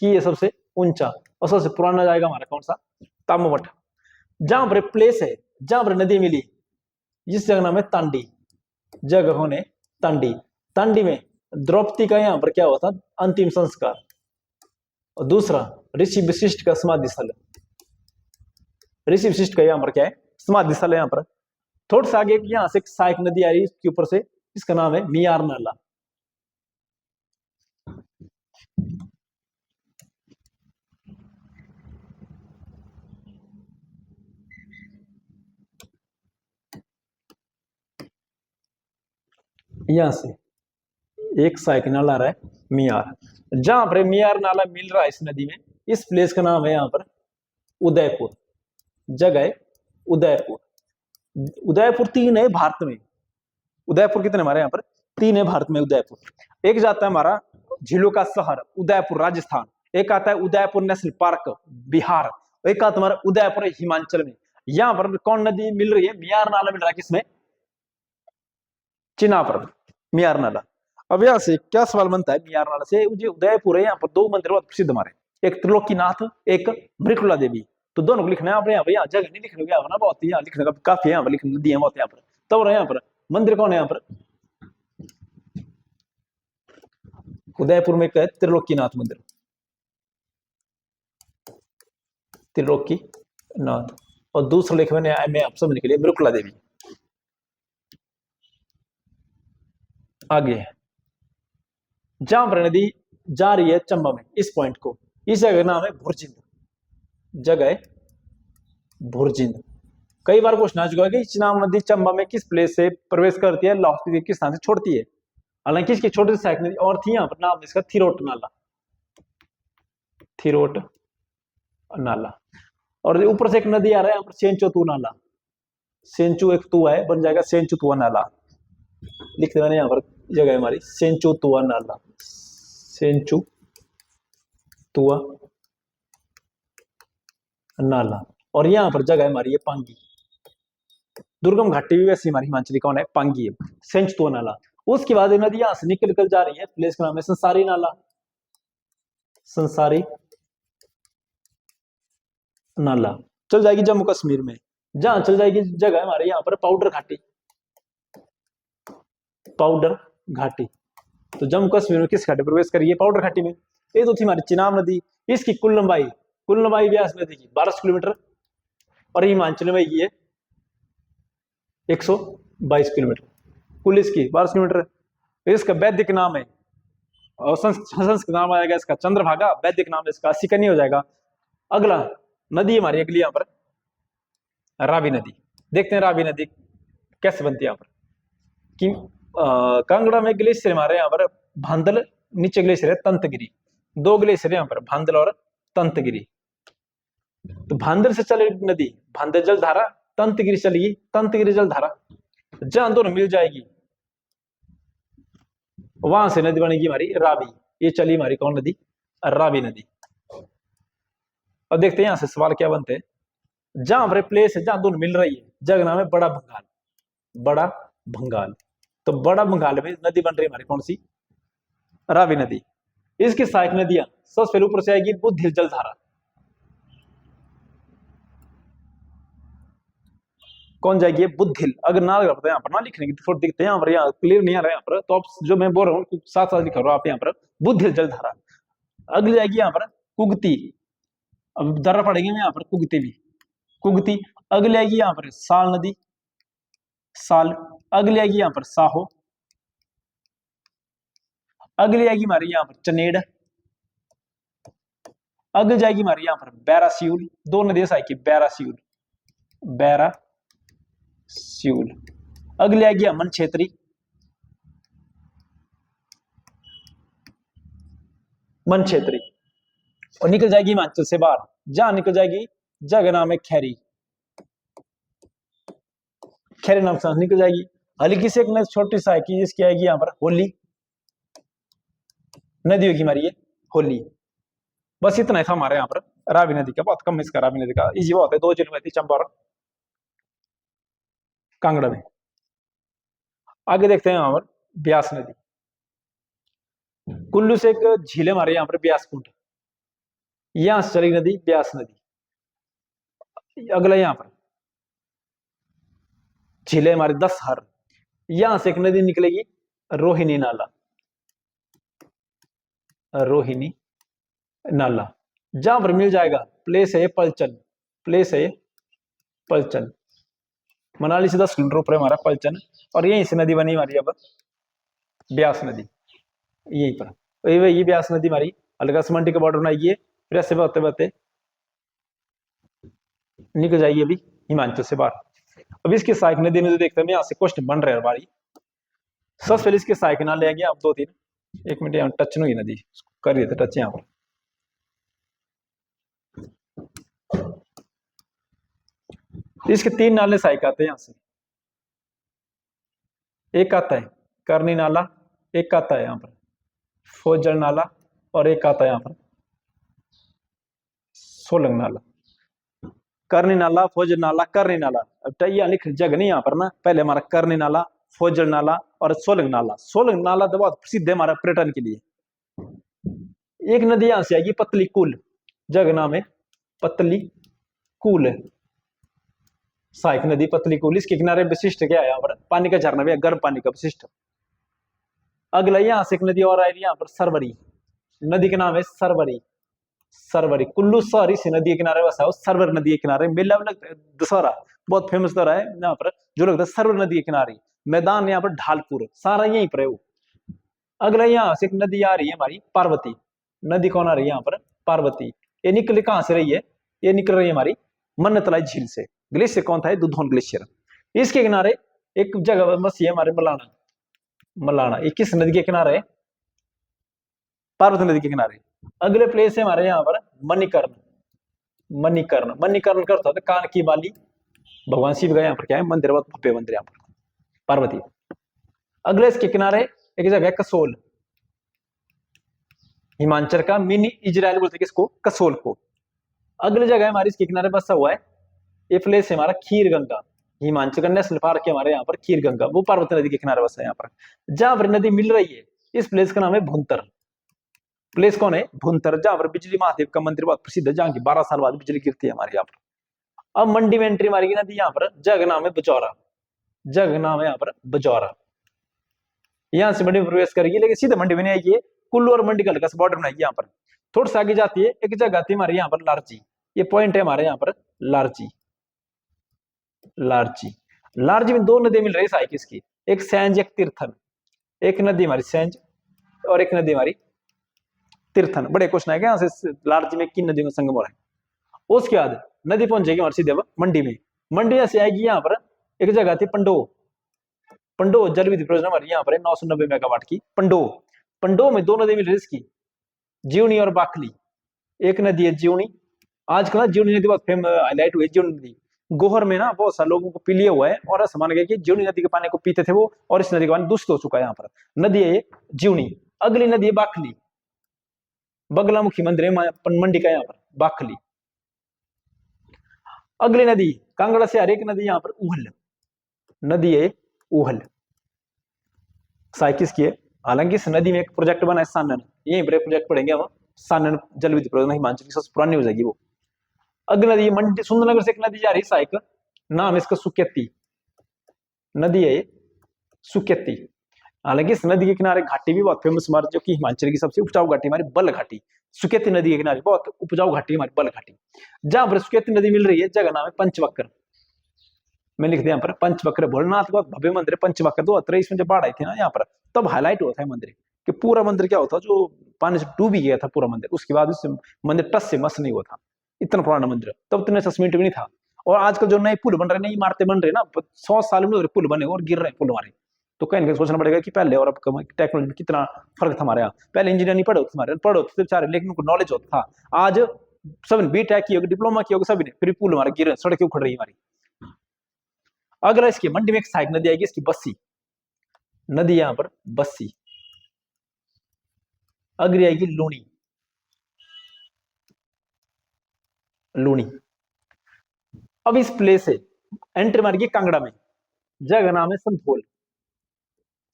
की है सबसे ऊंचा, और सबसे पुराना जाएगा हमारा कौन सा? तांबो मठ। जहां पर प्लेस है, जहां पर नदी मिली, जिस जगह नाम है तांडी। जगह कौन है? तांडी। तांडी में द्रौपदी का यहाँ पर क्या हुआ था? अंतिम संस्कार। और दूसरा ऋषि वशिष्ठ का समाधि स्थल। ऋषि वशिष्ठ का यहाँ पर क्या है? समाधि स्थल है यहाँ पर। थोड़ा सा आगे यहां से एक सहायक नदी आ रही है इसके ऊपर से, इसका नाम है मियार नाला। यहां से एक सहायक नाला आ रहा है मियार। जहां पर मियार नाला मिल रहा है इस नदी में, इस प्लेस का नाम है यहाँ पर उदयपुर। जगह है उदयपुर। उदयपुर तीन है भारत में। उदयपुर कितने हमारे यहाँ पर? तीन है भारत में उदयपुर। एक जाता है हमारा झीलों का शहर उदयपुर राजस्थान, एक आता है उदयपुर नेशनल पार्क बिहार, एक आता हमारा उदयपुर हिमाचल में। यहाँ पर कौन नदी मिल रही है? मियार नाला मिल रहा है। किसमें? चिनाब पर मियार नाला। अब यहाँ से क्या सवाल बनता है? मियार नाला से जो उदयपुर है, यहाँ पर दो मंदिर बहुत प्रसिद्ध हमारे, एक त्रिलोकीनाथ, एक मृकुला देवी। तो दोनों को लिखना है आपने। यहाँ पर यहाँ जगह नहीं लिखने ना बहुत, यहाँ लिखने का काफी है, यहाँ पर लिखने नदी है बहुत यहाँ पर। तब यहाँ पर मंदिर कौन है? यहाँ पर उदयपुर में क्या है? त्रिलोकीनाथ मंदिर, त्रिलोकीनाथ। और दूसरा लिख मैंने मैं आप समझने के लिए मृकुला देवी। आगे जहां पर नदी जा रही है चंबा में, इस पॉइंट को, इस जगह नाम है भुरजिंद। जगह है भुरजिंद। कई बार क्वेश्चन आ चुका है कि चिनाब नदी चंबा में किस प्लेस से प्रवेश करती है, लाहौल स्पीति किस स्थान से छोड़ती है। हालांकि इसकी छोटी सी सहायक नदी और थी यहाँ पर, नाम इसका थिरोट नाला। थिरोट नाला। और ऊपर से एक नदी आ रहा है यहाँ पर सेंचो तू नाला। सेंचू एक तू है, बन जाएगा सेंचू तुआ नाला। लिखते मैंने यहाँ पर जगह हमारी सेंचू तुआ नाला। सेंचू तुआ नाला। और यहाँ पर जगह हमारी है पांगी। दुर्गम घाटी भी वैसी हमारी हिमाचली कौन है? पांगी है। सेंचू तुआ नाला। उसके बाद नदी यहां से निकल कर जा रही है, प्लेस का नाम है संसारी नाला। संसारी नाला चल जाएगी जम्मू कश्मीर में। जहां चल जाएगी जगह हमारे यहाँ पर पाउडर घाटी। पाउडर घाटी। तो जम्मू कश्मीर में किस घाटी प्रवेश करिए? पाउडर घाटी में। ये तो थी हमारी चिनाब नदी। इसकी कुल लंबाई व्यास नदी की 12 किलोमीटर, और हिमाचल में ये 122 किलोमीटर। कुल इसकी 12 किलोमीटर। इसका वैदिक नाम है, और संस्कृत नाम आएगा इसका चंद्रभागा। वैदिक नाम इसका सिकनी हो जाएगा। अगला नदी हमारी अगली यहाँ पर रावी नदी। देखते हैं रावी नदी कैसे बनती है यहाँ पर। कि कांगड़ा में ग्लेशियर हमारे यहाँ पर भांदल, नीचे ग्लेशियर है तंतगिरी। दो ग्लेशियर यहाँ पर, भांदल और तंतगिरी। तो भांदल से चले नदी, भांदल जलधारा, तंतगिरी चलेगी, तंतगिरी जलधारा। जहां दोनों मिल जाएगी वहां से नदी बनेगी हमारी रावी। ये चली हमारी कौन नदी? रावी नदी। अब देखते हैं यहां से सवाल क्या बनते हैं। जहां पर प्लेस है, जहां दोनों मिल रही है, जगह नाम है बड़ा भंगाल। बड़ा भंगाल। तो बड़ा भंगाल में नदी बन रही है हमारी कौन सी? रावी नदी। इसकी सहायक नदियां सबसे पहले ऊपर से आएगी बुद्धिल जलधारा। कौन जाएगी? बुद्धिल। अगर ना करते यहाँ पर ना लिखने की थोड़ी दिखते हैं यहाँ पर, यहाँ क्लियर नहीं आ रहा है यहाँ पर, तो आप जो मैं बोल रहा हूँ साथ साथ लिख रहा हूँ आप यहाँ पर बुद्धिल जलधारा। अगली जाएगी यहाँ पर कुगती। अब दर्रा पड़ेंगे यहाँ पर कुगती भी, कुगती। अगली आएगी यहाँ पर साल नदी, साल। अगली आएगी यहाँ पर साहो। अगली आएगी हमारी यहाँ पर चनेड़। अगली जाएगी हमारी यहाँ पर बैरासियूल। दो नदियां आएगी बैरासियूल, बैरासियूल। अगली आएगी अमन क्षेत्री, मन क्षेत्री। और निकल जाएगी हिमाचल से बाहर, जहां निकल जाएगी जगह नाम है खैरी, खैरी नाम से निकल जाएगी। हल्की से एक छोटी सा है कि इसकी आएगी यहाँ पर होली, नदी होगी हमारी ये होली। बस इतना ही था हमारे यहाँ पर रावी नदी का, बहुत कम इसका रावी नदी का इजी बहुत है। 2 जिलों में थी, चंबा और कांगड़ा में। आगे देखते हैं यहाँ पर ब्यास नदी। कुल्लू से एक झील है हमारे यहाँ पर ब्यास कुंड, यहां से चली नदी ब्यास नदी। अगला यहाँ पर झीले हमारे 10 हर। यहां से एक नदी निकलेगी रोहिणी नाला, रोहिणी नाला। जहां पर मिल जाएगा प्लेस है पलचन, प्लेस है पलचन। मनाली से 10 किलोमीटर ऊपर है हमारा पलचन, और यहीं से नदी बनी हमारी अब ब्यास नदी, यहीं पर। ये ब्यास नदी हमारी हल्का सा मंडी के बॉर्डर बनाएगी है, फिर ऐसे बहते बहते निकल जाएगी अभी हिमाचल से बाहर। अब इसके सहायक नदी में जो देखते हैं यहाँ से क्वेश्चन बन रहे हैं हमारी। सबसे पहले इसके सहायक नाम ले आएंगे आप 2-3। 1 मिनट यहाँ टच नहीं नदी कर रही थे टच यहाँ पर। इसके 3 नाले सहायक आते हैं यहाँ से। एक आता है करनी नाला, एक आता है यहाँ पर फौजल नाला, और एक आता है यहाँ पर सोलंग नाला। करनी नाला, फौजल नाला, करनी नाला। अब यहाँ लिख जगह नहीं यहाँ पर ना, पहले हमारा करनी नाला, फौजल नाला और सोलंग नाला। सोलंग नाला तो बहुत प्रसिद्ध है हमारा पर्यटन के लिए। एक नदी यहां से आएगी पतली कुल, जगह नाम है पतली कुल है, सहायक नदी पतली कुल। इसके किनारे विशिष्ट क्या है यहाँ पर पानी का झरना भी है, गर्म पानी का विशिष्ट। अगला यहां से एक नदी और आएगी यहाँ पर सरवरी, नदी का नाम है सरवरी, सरवरी। कुल्लू शहर इस नदी के किनारे बसा है, सरवर नदी के किनारे मेला दशहरा बहुत फेमस दशहरा है यहाँ पर, जो लगता है सरवर नदी के किनारे। मैदान यहाँ पर ढालपुर, सारा यहीं पर है वो। अगला यहाँ से एक नदी आ रही है हमारी पार्वती, नदी कौन आ रही है यहाँ पर पार्वती। ये निकल कहां से रही है, ये निकल रही है हमारी मन्नतलाई झील से। ग्लेशियर कौन था, दुधौन ग्लेशियर। इसके किनारे एक जगह बसी है हमारे मलाना, मलाना। ये किस नदी के किनारे है, पार्वती नदी के किनारे। अगले प्लेस है हमारे यहाँ पर मणिकर्ण, मणिकर्ण। मणिकर्ण करता था कान की बाली, भगवान शिव का यहाँ पर क्या है मंदिर, बहुत भव्य मंदिर यहाँ पर पार्वती। अगले इसके किनारे एक जगह है कसोल, हिमाचल का मिनी इजराइल बोलते हैं किसको, कसोल को। अगली जगह हमारी इसके किनारे बसा हुआ है, ये प्लेस है हमारा खीर गंगा, हिमाचल का नेशनल पार्क है हमारे यहाँ पर खीर गंगा, वो पार्वती नदी के किनारे बसा है यहाँ पर। जहां पर नदी मिल रही है इस प्लेस का नाम है भुंतर। प्लेस कौन है, भुंतर, जहां पर बिजली महादेव का मंदिर बहुत प्रसिद्ध है, जहां की 12 साल बाद बिजली गिरती है हमारे यहाँ पर। अब मंडी में एंट्री मारेगी नदी यहाँ पर, जगह नाम है बजौरा, जगह नाम है यहाँ पर बजौरा। यहां से मंडी में प्रवेश करेगी, लेकिन सीधे मंडी में नहीं आएगी, कुल्लू और मंडी का हल्का सा बॉर्डर बनाएगी यहाँ पर। थोड़ी सा आगे जाती है, एक जगह आती है हमारे यहाँ पर लारजी, ये पॉइंट है हमारे यहाँ पर लारजी, लारजी। लारजी में 2 नदी मिल रही है सहायक इसकी, एक सैंज एक तीर्थन। एक नदी हमारी सैंज और एक नदी हमारी तीर्थन। बड़े क्वेश्चन आएगा यहाँ से लारजी में किन नदियों का संगम हो रहा है। उसके बाद नदी पहुंचेगी हमारी सीधे मंडी में, मंडी से आएगी यहाँ पर एक जगह थी पंडो, पंडो जल विद्युत परियोजना हमारी यहाँ पर है 990 मेगावाट की पंडो। पंडो में 2 नदी मिल रही है इसकी, जीवनी और बाखली। एक नदी है जीवनी, आजकल ना जीवनी नदी बहुत फेमस हाईलाइट हुई है जीवनी नदी। गोहर में ना बहुत सारे लोगों को पी लिया हुआ है, और ऐसा माना गया कि जीवनी नदी के पानी को पीते थे वो, और इस नदी का पानी दूषित हो चुका है यहाँ पर। नदी है जीवनी। अगली नदी है बाखली, बगलामुखी मंदिर है मंडी का यहाँ पर बाखली। अगली नदी कांगड़ा से हर एक नदी यहाँ पर उहल, नदी है उहल, साइकिस की है। हालांकि इस नदी में एक प्रोजेक्ट बना है सानन, यहीं पर प्रोजेक्ट पढ़ेंगे हम, सानन जल विद्युत परियोजना हिमाचल की सबसे पुरानी हो जाएगी वो। अगली नदी मंडी सुंदरनगर से एक नदी जा रही है सहायक, नाम इसका सुकेती, नदी है सुकेती। हालांकि इस नदी के किनारे घाटी भी बहुत फेमस हमारी, जो कि हिमाचल की सबसे उपजाऊ घाटी हमारी बल घाटी। सुकेती नदी के किनारे बहुत उपजाऊ घाटी हमारी बल घाटी। जहां पर सुकेती नदी मिल रही है, जगह नाम है पंचवक्र। मैं लिख दिया यहाँ पर पंचवक्र। भोलेनाथ का भव्य मंदिर पंचवक्र। 2023 में जब बाढ़ आई थी ना यहाँ पर, तब हाईलाइट हुआ था मंदिर कि पूरा मंदिर क्या होता, जो पानी से डूब ही गया था पूरा मंदिर। उसके बाद उस मंदिर टस से मस नहीं हुआ था, इतना पुराना मंदिर। तब इतने सीमेंट भी नहीं था। और आजकल जो नए पुल बन रहे, नई इमारतें बन रही ना, 100 साल में पुल बने और गिर रहे हैं पुल हमारे। तो कहीं ना कहीं सोचना पड़ेगा कि पहले और अब टेक्नोलॉजी में कितना फर्क था हमारे यहाँ। पहले इंजीनियर नहीं पढ़े होते हमारे, पढ़े होते बेचारे, लेकिन उनको नॉलेज होता था। आज सब बीटेक की होगी, डिप्लोमा की होगी, सभी ने, फिर पुल हमारे गिर, सड़कें उखड़ रही हमारी। अगला इसकी मंडी में एक सहायक नदी आएगी, इसकी बस्सी नदी, यहां पर बस्सी। अगली आएगी लूणी, लूणी। अब इस प्लेस से एंट्री मारिए कांगड़ा में, जगह नाम है संधोल।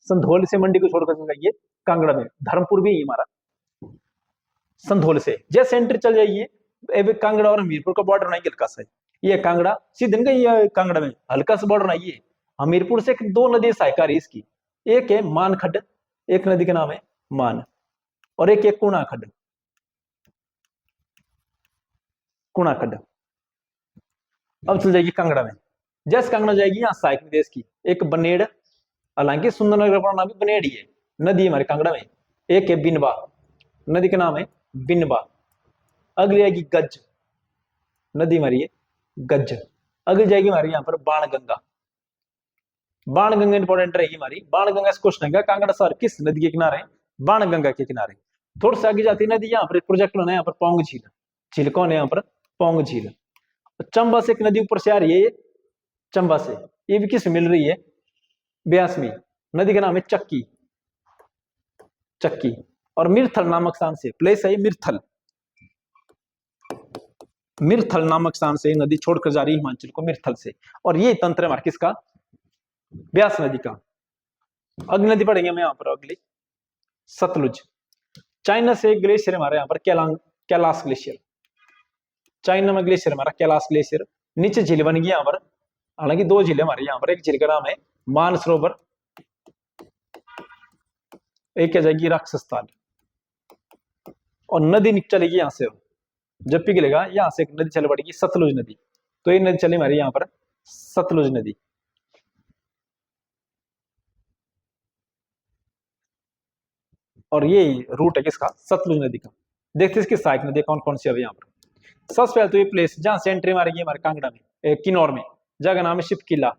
संधोल से मंडी को छोड़कर जाइए कांगड़ा में, धर्मपुर भी है हमारा। संधोल से जैसे एंट्री चल जाइए, कांगड़ा और हमीरपुर का बॉर्डर बनाइए हल्का सा। ये कांगड़ा सीधे नहीं, ये कांगड़ा में हल्का सा बॉर्डर बनाइए। हमीरपुर से दो नदी सहायकारी इसकी, एक है मानखड्ड, एक नदी का नाम है मान, और एक है कुणाखड्ड, कुणाखड्ड। अब चल जाएगी कांगड़ा में। जैसे कांगड़ा जाएगी, यहाँ सहायक नदी इसकी एक बनेड़, हालांकि सुंदरनगर का नाम भी बनेड़ ही है, नदी हमारे कांगड़ा में। एक है बिनबा, नदी का नाम है बिनबा। अगली आएगी गज, नदी हमारी है गज। अगली जाएगी हमारी यहाँ पर बाणगंगा। बाणगंगा इंपॉर्टेंट रहेगी हमारी। बाणगंगा से क्वेश्चन है, कांगड़ा शहर किस नदी के किनारे? बाणगंगा के किनारे। थोड़ी सी आगे जाती नदी, यहाँ पर प्रोजेक्ट बना है, यहाँ पर पौंग झील। झील कौन है यहाँ पर? पौंग झील। चंबा से एक नदी ऊपर से आ रही है, चंबा से, ये भी किस मिल रही है? ब्यास में। नदी का नाम है चक्की, चक्की। और मिरथल नामक स्थान से, प्लेस है मिरथल, मिरथल नामक स्थान से नदी छोड़कर जा रही है हिमाचल को, मिरथल से। और ये तंत्र है हमारे किसका? ब्यास नदी का। अगली नदी पढ़ेंगे हम यहाँ पर, अगली सतलुज। चाइना से एक ग्लेशियर हमारे यहाँ पर कैलाश ग्लेशियर। चाइना में ग्लेशियर हमारा कैलाश ग्लेशियर। नीचे झील बन गई यहाँ पर, हालांकि दो झीलें हमारे यहाँ पर। एक झील का नाम है मानसरोवर, एक क्या जाएगी राक्षसताल। और नदी चलेगी यहाँ से, जब पिघलेगा यहाँ से एक नदी चल पड़ेगी सतलुज नदी। तो ये नदी चली हमारी यहाँ पर सतलुज नदी। और ये रूट है किसका? सतलुज नदी का। देखते इसकी सहायक नदी कौन कौन सी है यहाँ पर। सबसे पहले तो ये प्लेस जहां से एंट्री मारेगी हमारे कांगड़ा में, किन्नौर में, जगह नाम है शिव किला।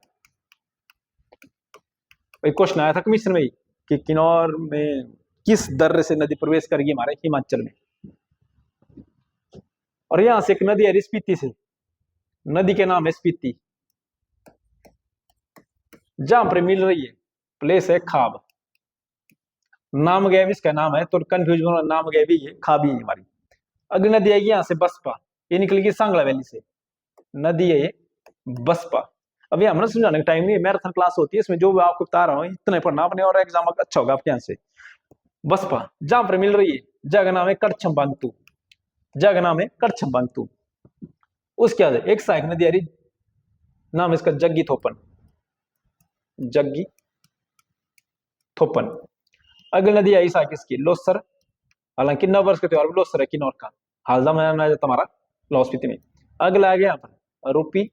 क्वेश्चन आया था कमीशन में कि किन्नौर में किस दर्रे से नदी प्रवेश करेगी हमारे हिमाचल में। और यहां से एक नदी है स्पीति से, नदी के नाम है स्पीति। जहां पर मिल रही है प्लेस है खाब। नाम गए भी इसका नाम है, तो कंफ्यूज होना, नाम गए भी ये खाबी है हमारी। अगली नदी आएगी यहाँ से बसपा, ये निकलेगी सांगला वैली से, नदी है ये बसपा। अभी हमें समझाने का टाइम नहीं है, मैराथन क्लास होती है, इसमें जो आपको बता रहा हूँ इतने पढ़ना अपने, और एग्जाम अच्छा होगा आपके यहाँ से। बसपा जहां पर मिल रही है, जगह नाम है करछम बांगतू, जगह नाम है करछम बांगतू। उसके बाद एक सहायक नदी आ रही, नाम इसका जग्गी थोपन, जग्गी थोपन। अगली नदी आई सहायक इसकी लोसर, हालांकि नववर्ष का त्योहार भी लोसर है किन्नौर का, हालदा मनाया जाता हमारा लाहौल स्पीति में। अगला आ गया यहाँ पर रूपी,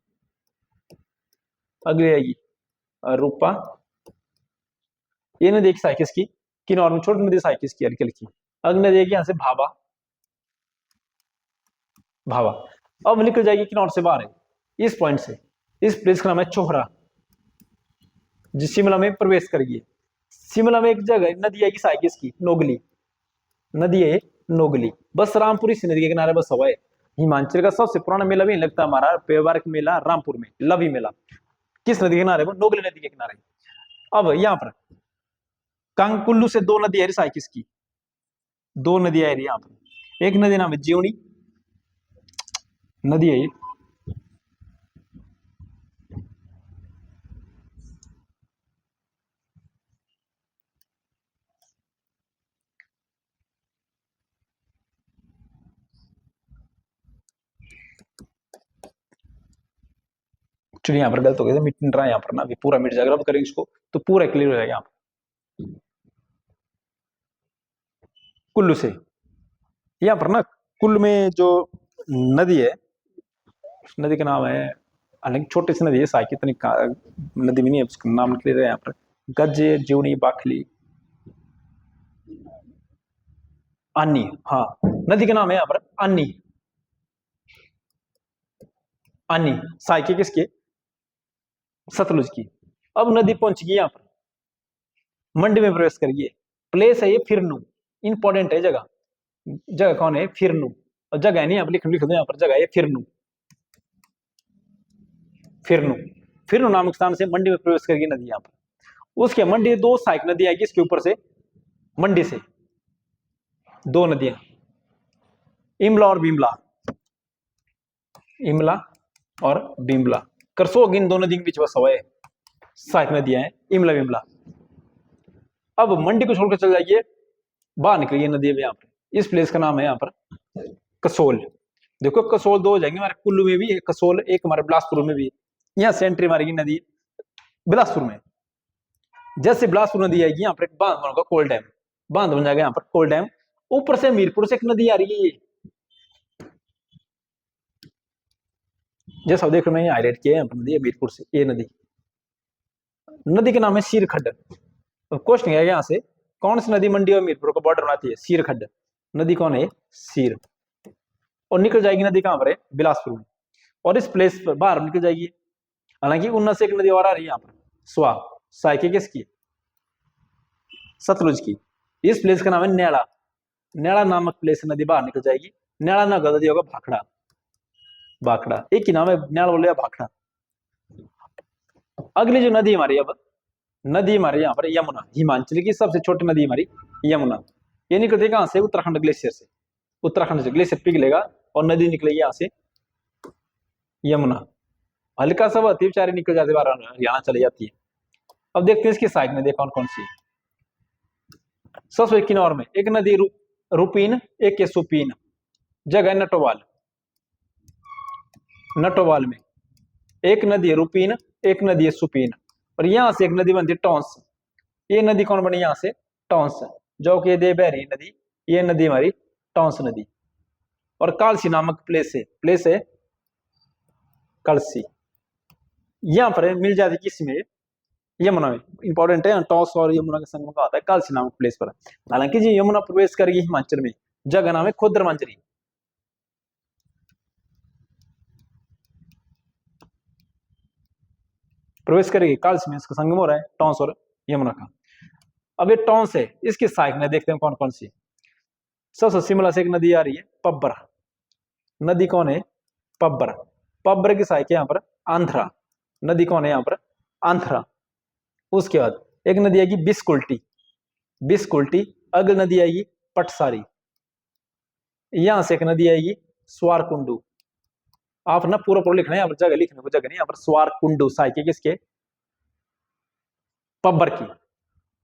अगली आएगी रूपा। ये नदी एक सहायक इसकी किन्नौर में, छोटी नदी सहायक इसकी हल्की हल्की। अगली नदी आएगी यहाँ से भाभा, भावा। अब निकल जाएगी किन्नौर से बाहर है, इस पॉइंट से। इस प्लेस का नाम है चोहरा, जिस शिमला में प्रवेश करेगी। शिमला में एक जगह नदी आएगी सहायक इसकी नोगली, नदी है नोगली। बस रामपुर इस नदी के किनारे बस हुआ है। हिमाचल का सबसे पुराना मेला भी लगता है हमारा व्यवहारिक मेला रामपुर में, लवी मेला। किस नदी के किनारे? वो नोगली नदी के किनारे। अब यहाँ पर कांकुल्लू से दो नदी आ रही सहायक इसकी, दो नदी आ रही यहाँ पर। एक नदी नाम है जीवनी, नदी है ये। चलिए यहाँ पर गलत हो गया, मिट रहा है यहाँ पर ना, अभी पूरा मिट जाएगा, अब करेंगे इसको तो पूरा क्लियर हो जाएगा यहाँ पर। कुल्लू से। यहाँ पर ना कुल्लू में जो नदी है, उस नदी का नाम है, हालांकि छोटी सी नदी है, साई की इतनी नदी भी नहीं है, उसका नाम निकल रहा है यहाँ पर, गज्जे, जीवनी, बाखली, अन्नी। हाँ, नदी का नाम है यहाँ पर अन्नी। अन्नी साई के किसके? सतलुज की। अब नदी पहुंच गई यहाँ पर, मंडी में प्रवेश करिए। प्लेस है ये फिरनू, इंपॉर्टेंट है जगह। जगह कौन है? फिरनू। और जगह है नहीं, आप लिख दो यहाँ पर, जगह है फिरनू। फिरनू, फिरनू नामक स्थान से मंडी में प्रवेश करेगी नदी यहाँ पर। उसके मंडी दो सहायक नदी आएगी इसके ऊपर से, मंडी से दो नदियां, इमला और बिमला। इमला और बिमला, करसोग इन दोनों नदी के बीच बसा हुआ है, सहायक नदियां हैं इमला बिमला। अब मंडी को छोड़कर चल जाइए, बाहर निकलिए नदी है यहाँ पर। इस प्लेस का नाम है यहाँ पर कसोल। देखो कसोल दो हो जाएंगे हमारे, कुल्लू में भी एक कसोल, एक हमारे बिलासपुर में भी। यहाँ से एंट्री मारेगी नदी बिलासपुर में। जैसे बिलासपुर नदी आएगी यहाँ पर एक बांध बनोगा, कोल डैम, बांध बन जाएगा यहाँ पर कोल डैम। ऊपर से मीरपुर से एक नदी आ रही है, जैसा देख रहे, मैंने हाईलाइट किया है यहाँ पर, नदी है मीरपुर से, ये नदी। नदी का नाम है सीरखड्ड। क्वेश्चन है यहाँ से, कौन सी नदी मंडी और मीरपुर को बॉर्डर बनाती है? सीरखड्ड नदी कौन है? सीर। और निकल जाएगी नदी कहां पर है? बिलासपुर में। और इस प्लेस पर बाहर निकल जाएगी। हालांकि उन्नत से एक नदी और आ रही है यहाँ पर, स्वा, साइके किसकी? सतलुज की। इस प्लेस का नाम है नैड़ा। नैड़ा नामक प्लेस से नदी बाहर निकल जाएगी। नैड़ा ना गलती होगा, भाखड़ा, भाखड़ा एक ही नाम है, नैड़ा बोले या भाखड़ा। अगली जो नदी हमारी, अब नदी हमारे यहाँ पर यमुना, हिमाचल की सबसे छोटी नदी हमारी यमुना। ये निकलती है कहां से? उत्तराखंड ग्लेशियर से। उत्तराखंड से ग्लेशियर पिघलेगा और नदी निकलेगी यहाँ से यमुना। हल्का सा बहती बेचारी, निकल जाती बार हरियाणा चली जाती है। अब देखते हैं इसकी सहायक नदी कौन कौन सी है। सबसे किन्नौर में एक नदी रूपीन, एक के सुपीन। जगह है नटोवाल। नटोवाल में एक नदी है रूपीन, एक नदी है सुपीन। और यहां से एक नदी बनती है टॉन्स। ये नदी कौन बनी? यहां से टॉन्स, जो कि देवबहरी नदी, ये नदी हमारी टॉन्स नदी। और कालसी नामक प्लेस है कलसी। यहां पर मिल जाती किसमें? यमुना में। इंपॉर्टेंट है, टॉस और यमुना का संगम का आता है कालसी नामक प्लेस पर। हालांकि जी यमुना प्रवेश करेगी हिमाचल में, जगह नाम है खुद्रमांजरी। प्रवेश करेगी कालसी में, इसका संगम हो रहा है टॉन्स और यमुना का। अब ये टॉन्स है, इसकी सहायक नदी देखते हैं कौन कौन सी। सबसे शिमला से एक नदी आ रही है पब्बर। नदी कौन है? पब्बर। पब्बर की सहायक यहाँ पर आंध्रा। नदी कौन है यहाँ पर? आंध्रा। उसके बाद एक नदी आएगी बिस्कुल्टी, बिस्कुल्टी। अगली नदी आएगी पटसारी। यहां से एक नदी आएगी स्वारकुंडू। आप ना पूरा पूरा लिखना है, यहाँ पर जगह लिखने को जगह नहीं, यहाँ पर स्वारकुंडू सहायक किसके? पब्बर की।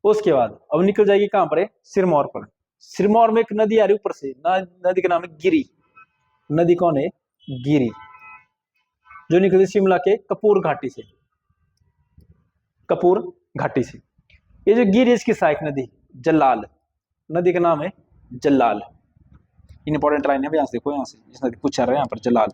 उसके बाद अब निकल जाएगी कहां पर है? सिरमौर पर। सिरमौर में एक नदी आ रही ऊपर से, नदी का नाम है गिरी। नदी कौन है? गिरी, जो निकलती शिमला के कपूर घाटी से, कपूर घाटी से। ये जो गिरी, इसकी सहायक नदी जलाल। नदी का नाम है जलाल। इंपॉर्टेंट लाइन है, यहां से देखो, यहां से इस नदी पूछा रहा है यहाँ पर, जलाल,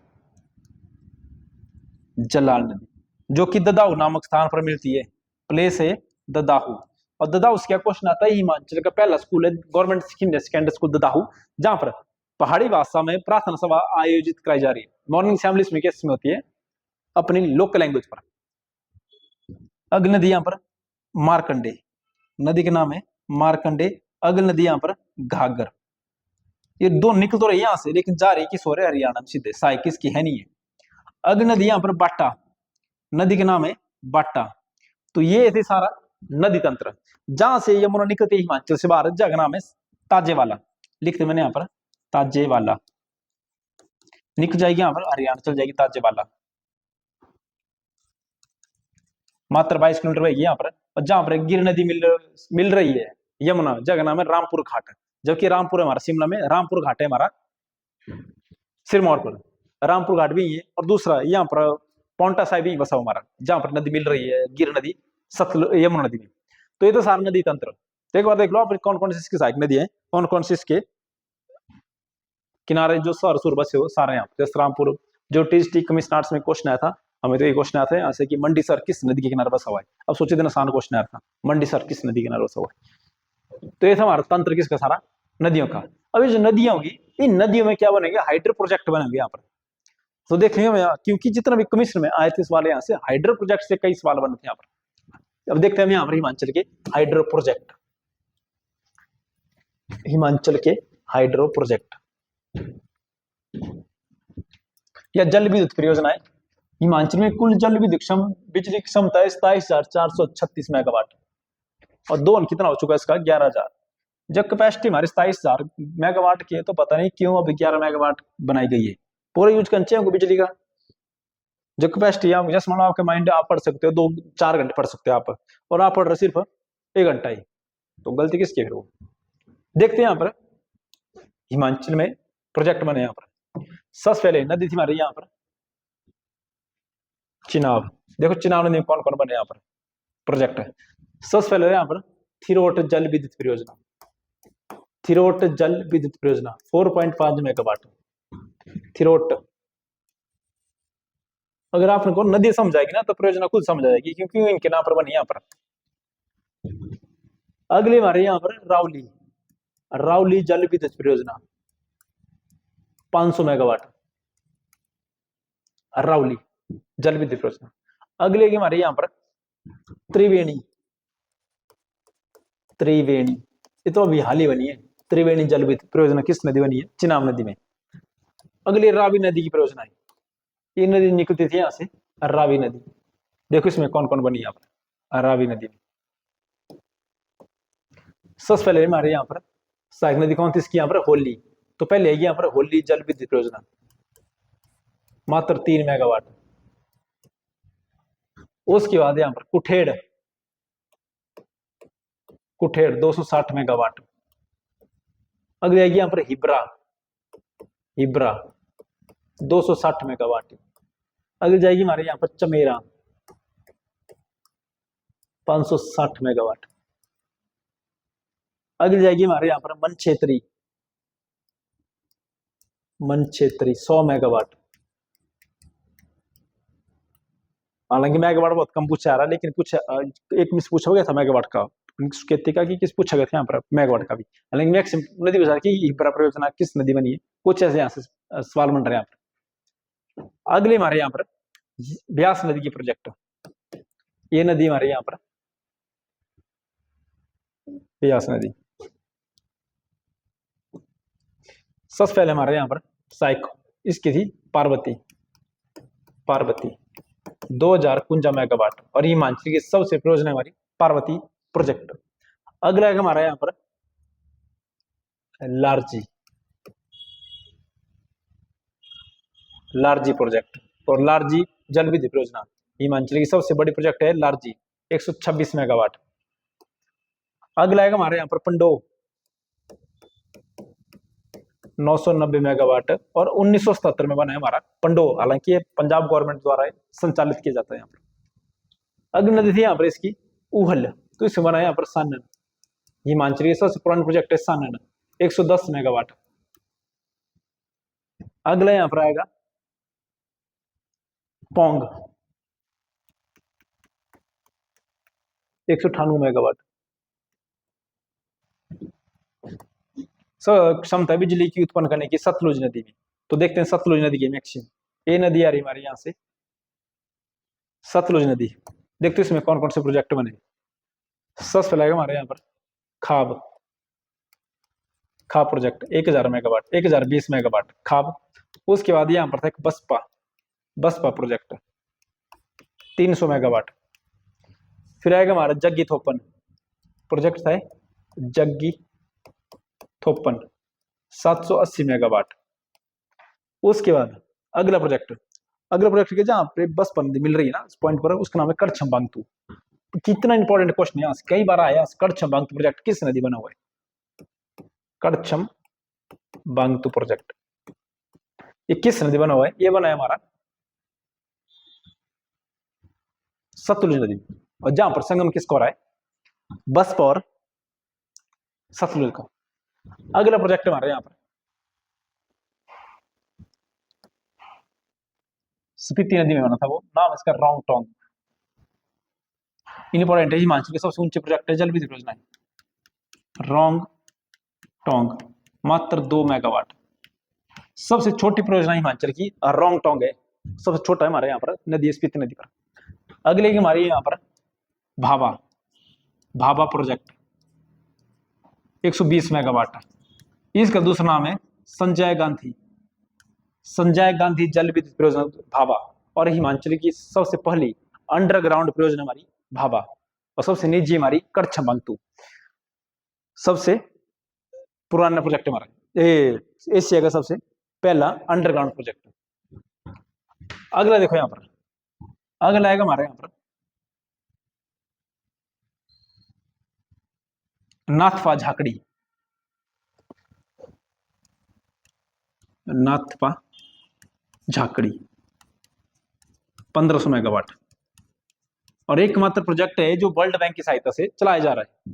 जलाल नदी, जो कि ददाहू नामक स्थान पर मिलती है। प्लेस है ददाहू। और ददाहू से क्या क्वेश्चन आता है? हिमाचल का पहला स्कूल है गवर्नमेंट सेकेंडरी स्कूल ददाहू, जहां पर पहाड़ी भाषा में प्रार्थना सभा आयोजित कराई जा रही है। मॉर्निंग असेंबली इसमें कैसे होती है? अपनी लोकल लैंग्वेज पर। अगली नदी यहाँ पर मारकंडे। नदी का नाम है मारकंडे। अगली नदी यहाँ पर घाघर। ये दो निकल तो रही यहां से, लेकिन जा रही किस हो रहे? हरियाणा में सीधे, साई किसकी है नहीं है। अगली नदी यहाँ पर बाटा। नदी का नाम है बाटा। तो ये ऐसे सारा नदी तंत्र, जहां से यमुना निकलती है हिमाचल से बाहर, जगह नाम है ताजेवाला। लिखते मैंने यहाँ पर ताजेवाला। निकल जाएगी यहाँ पर हरियाणा चल जाएगी ताजेवाला। मात्र 22 किलोमीटर रहेगी यहाँ पर। और जहां पर गिर नदी मिल रही है यमुना, जगह नाम है रामपुर घाट। जबकि रामपुर है हमारा शिमला में, रामपुर घाट है हमारा सिरमौर पर, रामपुर घाट भी है। और दूसरा यहाँ पर पौंटा साहिब भी बसा हमारा, जहां पर नदी मिल रही है गिर नदी, सतलुज, यमुना नदी में। तो ये तो सारा नदी तंत्र। तो एक बार देख लो आप कौन कौन सी इसकी सहायक नदी है, कौन कौन सी इसके किनारे जो सर सुर बसे हो सारे यहाँ, जैसे रामपुर जो टी कमिश्नर में क्वेश्चन आया था, हमें तो ये क्वेश्चन आया था यहाँ से कि मंडी सर किस नदी के किनारे बसा हुआ है। अब सोचे दिन आसान क्वेश्चन आया था, मंडी सर किस नदी के किनारे बसा हुआ है। तो ये था हमारा तंत्र किसका, सारा नदियों का। अब ये जो नदियां होगी, इन नदियों में क्या बनेंगे, हाइड्रो प्रोजेक्ट बनेंगे यहाँ पर। तो देखिए क्योंकि जितना भी कमिश्न में आए थे सवाल यहाँ से हाइड्रो प्रोजेक्ट से कई सवाल बने थे यहाँ पर। अब देखते हैं यहाँ पर हिमाचल के हाइड्रो प्रोजेक्ट, हिमाचल के हाइड्रो प्रोजेक्ट या जल विद्युत परियोजनाएं। हिमाचल में कुल जल विद्युत बिजली की क्षमता है 27,436 मेगावाट, और दोहन कितना हो चुका है इसका, 11,000। जब कैपेसिटी हमारी 27,000 मेगावाट की है, तो पता नहीं क्यों अब 11 मेगावाट बनाई गई है। पूरे यूज करना चाहिए बिजली का। जो कैपेसिटी आप जैसे मान लो आपके माइंड आप पढ़ सकते हो 2-4 घंटे पढ़ सकते हो आप, और आप पढ़ रहे सिर्फ 1 घंटा ही, तो गलती किसकी है फिर वो। देखते हैं यहाँ पर हिमाचल में प्रोजेक्ट बने। यहाँ पर सबसे पहले नदी थी हमारी यहाँ पर चिनाब। देखो चिनाब नदी में कौन कौन बने यहाँ पर प्रोजेक्ट है। सबसे पहले यहाँ पर थिरोट जल विद्युत परियोजना, थिरोट जल विद्युत परियोजना 4.5 मेगावाट थिरोट। अगर आपको नदी समझ आएगी ना तो परियोजना खुद समझ आएगी, क्योंकि इनके नाम पर बनी यहाँ पर। अगले हमारे यहाँ पर रावली, रावली जल विद्युत परियोजना 500 मेगावाट, रावली जल विद्युत परियोजना। अगले की हमारे यहाँ पर त्रिवेणी, त्रिवेणी ये तो अभी हाल ही बनी है। त्रिवेणी जल विद्युत परियोजना किस नदी बनी है, चिनाब नदी में। अगली रावी नदी की परियोजना है, ये नदी निकलती थी यहाँ से, रावी नदी। देखो इसमें कौन कौन बनी यहाँ पर रावी नदी में। सबसे पहले हमारे यहाँ पर सहायक नदी कौन थी इसकी, यहाँ पर होली। तो पहले आएगी यहाँ पर होली जल विद्युत परियोजना, मात्र 3 मेगावाट। उसके बाद यहाँ पर कुठेड़, कुठेड़ 260 मेगावाट। अगली आएगी यहाँ पर हिब्रा, हिब्रा 260 मेगावाट। अगली जाएगी हमारे यहाँ पर चमेरा 560 मेगावाट। अगली जाएगी हमारे यहाँ पर मनछेत्री, मनछेत्री 100 मेगावाट। हालांकि मेगावाट बहुत कम पूछा आ रहा है, लेकिन कुछ एक मिस पूछा गया था मेगावाट का, कहते का कि किस पूछा गया था यहाँ पर मेगावाट का भी। हालांकि मैक्सिमम नदी बता की परियोजना किस नदी बनी है, कुछ ऐसे यहाँ से सवाल बन रहे हैं यहाँ पर। अगले हमारे यहाँ पर ब्यास नदी की प्रोजेक्ट, ये नदी हमारे यहाँ पर ब्यास नदी। सबसे पहले हमारे यहाँ पर साइको इसकी थी पार्वती, पार्वती 2051 मेगावाट, और हिमाचल की सबसे परियोजना हमारी पार्वती प्रोजेक्ट। अगला है हमारा यहाँ पर लारजी, लारजी प्रोजेक्ट, और लारजी जल विद्युत परियोजना हिमाचल की सबसे बड़ी प्रोजेक्ट है लारजी 126 मेगावाट। अगला है हमारे यहाँ पर पंडो 990 मेगावाट, और 1977 में बना है हमारा पंडो। हालांकि ये पंजाब गवर्नमेंट द्वारा संचालित किया जाता है यहाँ पर। अगली नदी थी यहाँ पर इसकी उहल, तो इसमें बना है यहाँ पर सानन। हिमाचल की सबसे पुरानी प्रोजेक्ट है सानन 110 मेगावाट। अगला यहाँ पर आएगा पोंग 198 मेगावाट। क्षमता बिजली की उत्पन्न करने की सतलुज नदी में। तो देखते हैं सतलुज नदी की मैक्सिमम, ये नदी आ रही हमारे यहाँ से सतलुज नदी। देखते हैं इसमें कौन कौन से प्रोजेक्ट बने। सबसे पहले हमारे यहाँ पर खाब, खाब प्रोजेक्ट 1000 मेगावाट, 1020 मेगावाट खाब। उसके बाद यहाँ पर था एक बसपा, बसपा प्रोजेक्ट 300 मेगावाट। फिर आएगा हमारा जग्गी थोपन प्रोजेक्ट था, जग्गी थोपन 780 मेगावाट। उसके बाद अगला प्रोजेक्ट, अगला प्रोजेक्ट के जहां पे बस बंदी मिल रही है ना इस पॉइंट पर, उसका नाम है करछम बांगतू। कितना इंपॉर्टेंट क्वेश्चन है, कई बार आया। करछम बांगतू प्रोजेक्ट किस नदी बना हुआ है, करछम बांगतू प्रोजेक्ट ये किस नदी बना हुआ है, ये बना है हमारा सतलुज नदी। और जहां पर संगम किसको हो रहा है, बसपा और सतलुज का। अगला प्रोजेक्ट हमारे यहाँ पर स्पीति नदी में बना था, वो नाम इसका रोंग टोंग। इंपॉर्टेंट है, हिमाचल के सबसे ऊंचे प्रोजेक्ट है जल विद्युत परियोजना है रोंग टोंग, मात्र 2 मेगावाट। सबसे छोटी परियोजना हिमाचल की रोंग टोंग है, सबसे छोटा है हमारे यहाँ पर नदी, स्पीति नदी पर। अगले की हमारी यहाँ पर भाभा, भाभा प्रोजेक्ट 120 मेगावाट। इसका दूसरा नाम है संजय गांधी, संजय गांधी जल विद्युत परियोजना भाभा। और हिमाचल की सबसे पहली अंडरग्राउंड परियोजना हमारी भाभा, और सबसे निजी हमारी करछम बंगतू। सबसे पुराना प्रोजेक्ट हमारा एशिया का सबसे पहला अंडरग्राउंड प्रोजेक्ट। अगला देखो यहां पर, अगला आएगा हमारे यहां पर नाथपा झाकड़ी, नाथपा झाकड़ी 1500 मेगावाट। और एकमात्र प्रोजेक्ट है जो वर्ल्ड बैंक की सहायता से चलाया जा रहा है,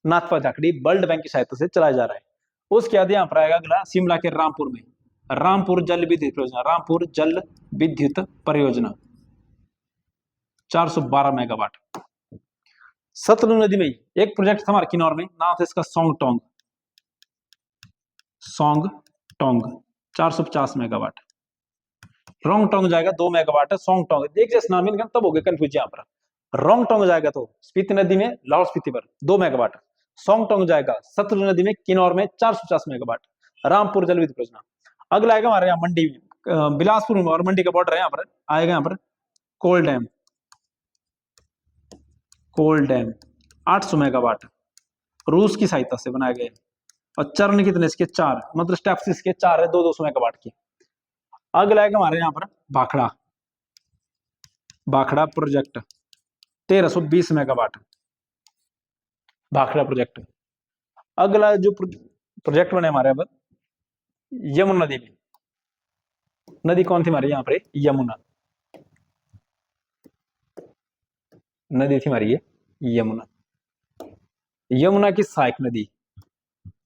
नाथपा झाकड़ी वर्ल्ड बैंक की सहायता से चलाया जा रहा है। उसके बाद यहाँ पर आएगा अगला शिमला के रामपुर में रामपुर जल विद्युत परियोजना, रामपुर जल विद्युत परियोजना 412 मेगावाट। सतलुज नदी में एक प्रोजेक्ट था हमारे किन्नौर में, नाम था इसका song Tong, song Tong 450 megawatt. रोंग टोंग जाएगा 2 मेगावाट है, सोंग टोंग देख जैसे नाम तब हो गया कंफ्यूज यहाँ पर। रोंग टोंग जाएगा तो स्पीति नदी में लाहौल स्पीति पर 2 मेगावाट, सोंग टोंग जाएगा सतलुज नदी में किन्नौर में 450 मेगावाट, रामपुर जल विद्युत परियोजना। अगला आएगा हमारे यहाँ मंडी में, बिलासपुर में और मंडी का बॉर्डर है, यहाँ पर आएगा यहाँ पर कोल डैम, कोल डैम 800 मेगावाट रूस की सहायता से बनाया गया। और चरण कितने इसके 4, मतलब स्टेप्स इसके 4 है, 200 मेगावाट के। अगला आएगा हमारे यहाँ पर Bhakra, Bhakra project 1320 megawatt, Bhakra project. अगला जो प्रोजेक्ट बने हमारे अब यमुना नदी में, नदी कौन थी हमारे यहाँ पर यमुना, नदी थी हमारी ये यमुना, यमुना की सहायक नदी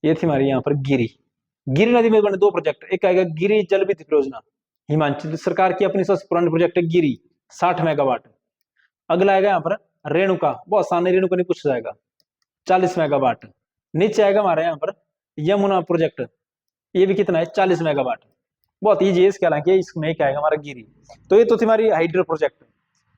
ये थी हमारी यहाँ पर गिरी। गिरी नदी में बने 2 प्रोजेक्ट, एक आएगा गिरी जल विद्युत परियोजना, हिमाचल सरकार की अपनी सबसे पुरानी प्रोजेक्ट है गिरी 60 मेगावाट। अगला आएगा यहाँ पर रेणुका, बहुत आसानी, रेणुका नहीं पूछा जाएगा 40 मेगावाट। नीचे आएगा हमारे यहाँ पर यमुना प्रोजेक्ट, ये भी कितना है 40 मेगावाट, बहुत ईजी है इसके, हालांकि इसमें क्या आएगा हमारा गिरी। तो ये तो थी हमारी हाइड्रो प्रोजेक्ट।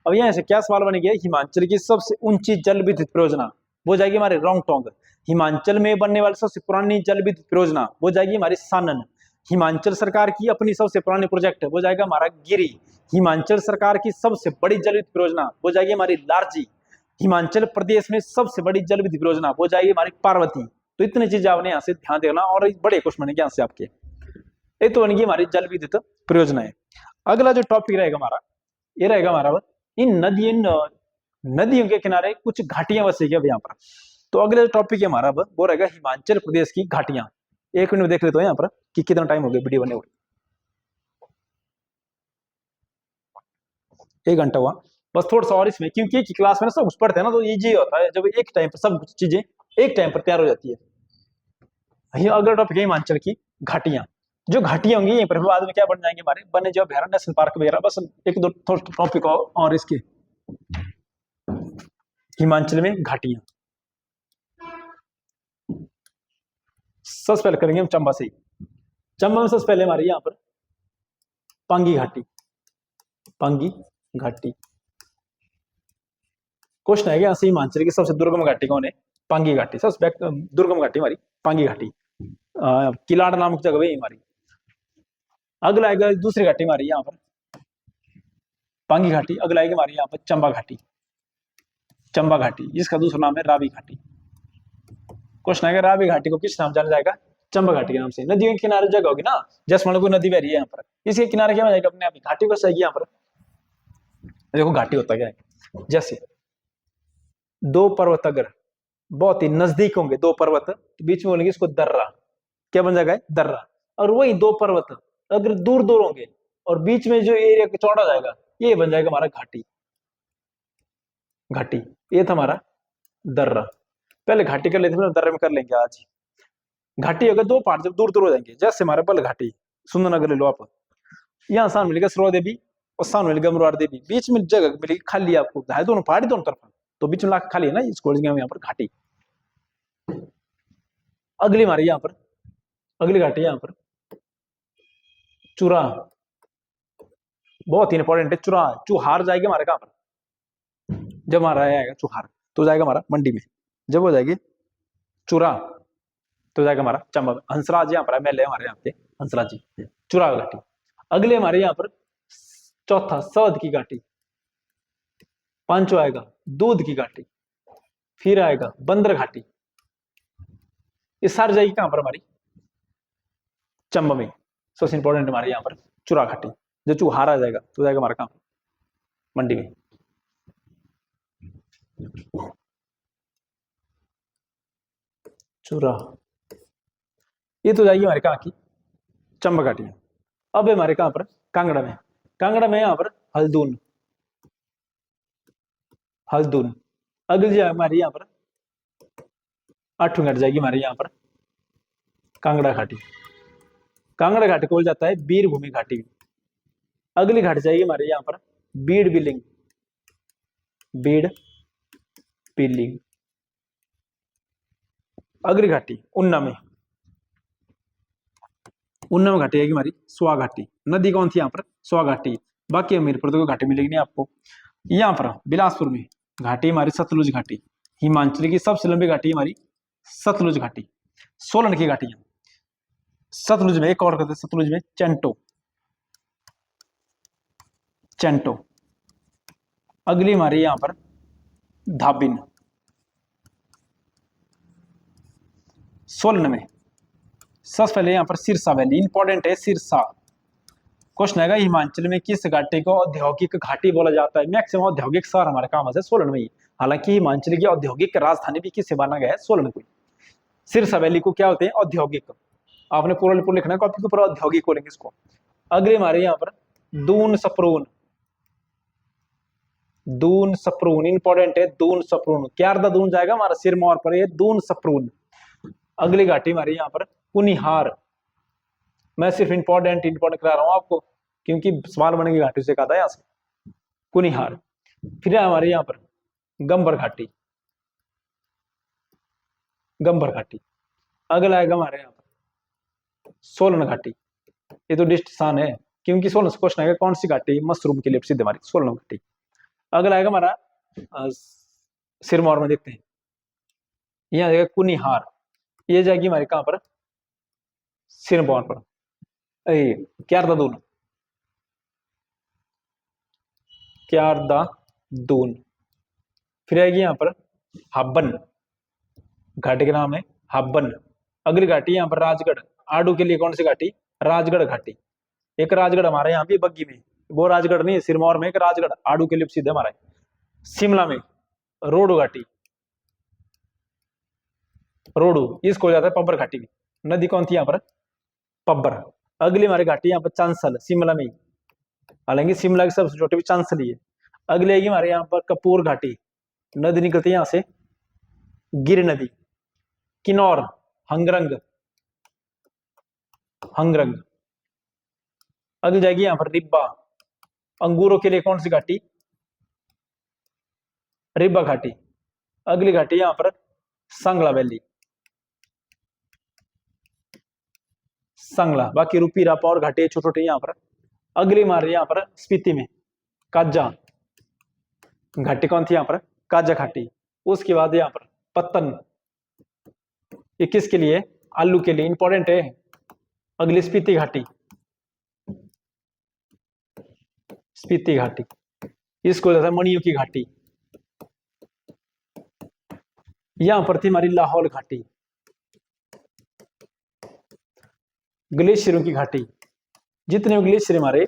अब यहाँ से क्या सवाल बन गया, हिमाचल की सबसे ऊंची जल विद्युत परियोजना वो जाएगी हमारे रोंग टोंग। हिमाचल में बनने वाली सबसे पुरानी जल विद्युत परियोजना वो जाएगी हमारी सानन। हिमाचल सरकार की अपनी सबसे पुरानी प्रोजेक्ट वो जाएगा हमारा गिरी। हिमाचल सरकार की सबसे बड़ी जल विद्युत परियोजना वो जाएगी हमारी लारजी। हिमाचल प्रदेश में सबसे बड़ी जल विद्युत परियोजना वो जाएगी हमारी पार्वती। तो इतनी चीजें आपने यहाँ से ध्यान देना, और बड़े क्वेश्चन बनेंगे यहाँ से आपके। ये तो बनेगी हमारी जल विद्युत परियोजना है। अगला जो टॉपिक रहेगा हमारा, ये रहेगा हमारा इन नदियों के किनारे कुछ घाटियां बसेगी अब यहाँ पर। तो अगले टॉपिक है हमारा वो रहेगा हिमाचल प्रदेश की घाटियां। 1 मिनट में देख लेते हो यहाँ पर कि कितना टाइम हो गया वीडियो बने हुए, 1 घंटा हुआ बस। थोड़ा सा और इसमें, क्योंकि एक क्लास में ना सब कुछ पढ़ते हैं ना, तो इजी होता है जब एक टाइम पर सब चीजें एक टाइम पर तैयार हो जाती है। अगला टॉपिक है हिमाचल की घाटियां। जो घाटियां होंगी यहीं पर बाद में क्या बन जाएंगे हमारे वन्य जीव अभ्यारण्य, नेशनल पार्क वगैरह। बस 1-2 टॉपिक और इसके हिमाचल में घाटियां। सबसे पहले करेंगे हम चंबा से ही। चंबा में सबसे पहले हमारे यहाँ पर पांगी घाटी, पांगी घाटी क्वेश्चन है। यहाँ से हिमाचल की सबसे दुर्गम घाटी कौन है, पांगी घाटी। सबसे दुर्गम घाटी हमारी पांगी घाटी, किलाड़ नामक जगह है हमारी। अगला आएगा दूसरी घाटी हमारी यहाँ पर पांगी घाटी। अगला आएगा हमारी यहाँ पर चंबा घाटी, चंबा घाटी जिसका दूसरा नाम है रावी घाटी। क्वेश्चन आएगा रावी घाटी को किस नाम जाना जाएगा, चंबा घाटी के नाम से। नदियों के किनारे जगह होगी ना, जैसे मान लो कोई नदी बह रही है यहाँ पर, इसके किनारे क्या हो जाएगा अपने आप ही घाटी को सही। यहाँ पर देखो घाटी होता क्या है, जैसे 2 पर्वत अगर बहुत ही नजदीक होंगे, 2 पर्वत तो बीच में बोलेंगे इसको दर्रा, क्या बन जाएगा दर्रा। और वही 2 पर्वत अगर दूर दूर होंगे और बीच में जो एरिया चौड़ा जाएगा ये बन जाएगा हमारा घाटी, घाटी। ये था हमारा दर्रा। पहले घाटी कर लेते हैं, दर्रे में कर लेंगे आज। घाटी होगा, दो पहाड़ जब दूर दूर हो जाएंगे, जैसे हमारे बल घाटी, सुंदरनगर ले लो आप, यहाँ सामने मिलेगा सरोवर देवी और सामने मिलेगा मुरार देवी, बीच में जगह मिलेगी खाली आपको, है दोनों पहाड़ी दोनों तरफ, तो बीच में लाख खाली है ना, इसको यहाँ पर घाटी। अगली हमारी यहाँ पर अगली घाटी यहाँ पर चुरा, बहुत ही इंपॉर्टेंट है चुरा। चुहार जाएगी हमारे कहां पर, जब हमारा आएगा चुहार तो जाएगा हमारा मंडी में, जब हो जाएगी चुरा तो जाएगा हमारा चंबा में। हंसराज यहाँ पर है, मेले हमारे यहाँ पे हंसराज जी, चुरा घाटी। अगले हमारे यहाँ पर चौथा सौद की घाटी, पांचवा आएगा दूध की घाटी, फिर आएगा बंदर घाटी। ये सारी जाएगी कहां पर हमारी, चंबा में। सबसे इंपॉर्टेंट हमारे यहाँ पर चुरा घाटी, जो चुहार आ जाएगा तो जाएगा हमारा कहां, मंडी में। चुरा ये तो जाएगी हमारे कहां की, चंबा घाटी में। अब हमारे कहां पर कांगड़ा में, कांगड़ा में यहाँ पर हल्दून, हल्दून। अगली हमारी यहाँ पर आठवीं घाटी जाएगी हमारे यहाँ पर कांगड़ा घाटी, कांगड़ा घाटी को बोल जाता है वीरभूमि घाटी। अगली घाटी जाएगी हमारे यहाँ पर बीड़ बिलिंग, बीड़ बिलिंग। अगली घाटी उन्ना में, उन्ना में घाटी आएगी हमारी स्वा घाटी। नदी कौन थी यहाँ पर, स्वा घाटी। बाकी हमीरपुर तो कोई घाटी मिलेगी नहीं आपको। यहाँ पर बिलासपुर में घाटी हमारी सतलुज घाटी, हिमाचल की सबसे लंबी घाटी हमारी सतलुज घाटी। सोलन की घाटी सतलुज में, एक और कहते हैं सतलुज में चेंटो, चेंटो। अगली हमारी यहाँ पर धाबिन, सोलन में। सबसे पहले यहाँ पर सिरसा वैली, इंपॉर्टेंट है सिरसा। क्वेश्चन आएगा हिमाचल में किस घाटी को औद्योगिक घाटी बोला जाता है। मैक्सिमम औद्योगिक शहर हमारे काम है सोलन में ही, हालांकि हिमाचल की औद्योगिक राजधानी भी किससे माना गया है, सोलन को। सिरसा वैली को क्या होते हैं, औद्योगिक। आपने पूरा लिखना है कॉपी के ऊपर, औद्योगिक बोलेंगे इसको। अगले हमारे यहाँ पर दून सप्रून, दून सप्रून इंपॉर्टेंट है, दून सप्रून। क्यारदा दून जाएगा हमारा सिरमौर पर, ये दून सप्रून। अगली घाटी हमारे यहाँ पर कुनिहार। मैं सिर्फ इंपॉर्टेंट करा रहा हूं आपको, क्योंकि सवाल बनेगी घाटी से कहा था यहां से, कुनिहार। फिर हमारे यहाँ पर गंबर घाटी, गंबर घाटी। अगला आएगा हमारे यहाँ पर सोलन घाटी, ये तो डिस्ट्रिक्ट है, क्योंकि सोलन से क्वेश्चन आएगा कौन सी घाटी मशरूम के लिए प्रसिद्ध हमारी, सोलन घाटी। अगला आएगा हमारा सिरमौर में, देखते हैं यहाँ आएगा कुनिहार, ये जाएगी हमारे कहां पर, सिरमौर पर। क्यारदा दून, क्यारदा दून। फिर आएगी यहाँ पर हब्बन, घाटी का नाम है हब्बन। अगली घाटी यहाँ पर राजगढ़, आड़ू के लिए कौन सी घाटी, राजगढ़ घाटी। एक राजगढ़ हमारे यहाँ भी बग्गी में, वो राजगढ़ नहीं है, सिरमौर में एक राजगढ़ आड़ू के लिए प्रसिद्ध है हमारा। शिमला में रोडू घाटी, रोडू, इसको जाता है पब्बर घाटी भी। नदी कौन थी यहाँ पर, पब्बर। अगली हमारी घाटी यहाँ पर चांसल, शिमला में, हालांकि शिमला की सबसे छोटी भी चांसल ही है। अगली आएगी हमारे यहाँ पर कपूर घाटी, नदी निकलती है यहाँ से गिर नदी। किन्नौर, हंगरंग, हंगरंग। अगली जाएगी यहाँ पर रिब्बा, अंगूरों के लिए कौन सी घाटी, रिब्बा घाटी। अगली घाटी यहाँ पर सांगला वैली, सांगला। बाकी रूपी रापा और घाटी छोटे छोटे यहाँ पर। अगली हमारे यहाँ पर स्पीति में काजा घाटी, कौन थी यहाँ पर, काजा घाटी। उसके बाद यहाँ पर पत्तन, ये किसके लिए, आलू के लिए, इंपॉर्टेंट है। अगली स्पीति घाटी, स्पीति घाटी, इसको जैसा मणियों की घाटी। यहां पर थी हमारी लाहौल घाटी, ग्लेशियरों की घाटी। जितने ग्लेशियर हमारे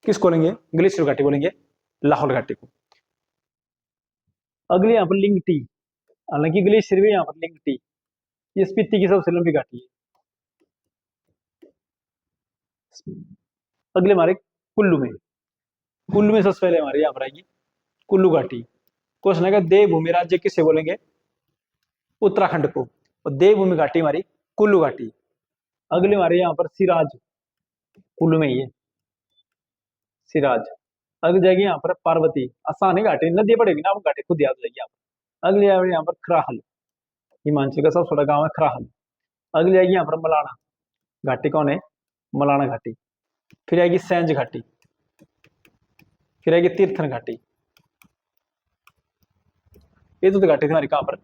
किसको बोलेंगे, ग्लेशियर घाटी बोलेंगे, लाहौल घाटी को। अगले यहाँ पर लिंगटी, हालांकि ग्लेशियर भी यहाँ पर लिंगटी, ये स्पीति की सबसे लंबी घाटी है। अगले हमारे कुल्लू में, कुल्लू में सबसे पहले हमारे यहाँ पर आएगी कुल्लू घाटी। क्वेश्चन है देवभूमि राज्य किसे बोलेंगे, उत्तराखंड को। और देवभूमि घाटी हमारी कुल्लू घाटी। अगले हमारे यहाँ पर सिराज, कुल्लू में ही है सिराज। अगली जाएगी यहाँ पर पार्वती, आसान है घाटी, नदी पड़ेगी ना, वो घाटी खुद याद हो जाएगी यहाँ पर। अगली आएगी यहाँ पर खराहल, हिमाचल का सबसे बड़ा गाँव है खराहल। अगली आएगी यहाँ पर मलाना घाटी, कौन है, मलाना घाटी। फिर आएगी सैंज घाटी, फिर आएगी तीर्थन घाटी। ये तो घाटी हमारी कहां पर,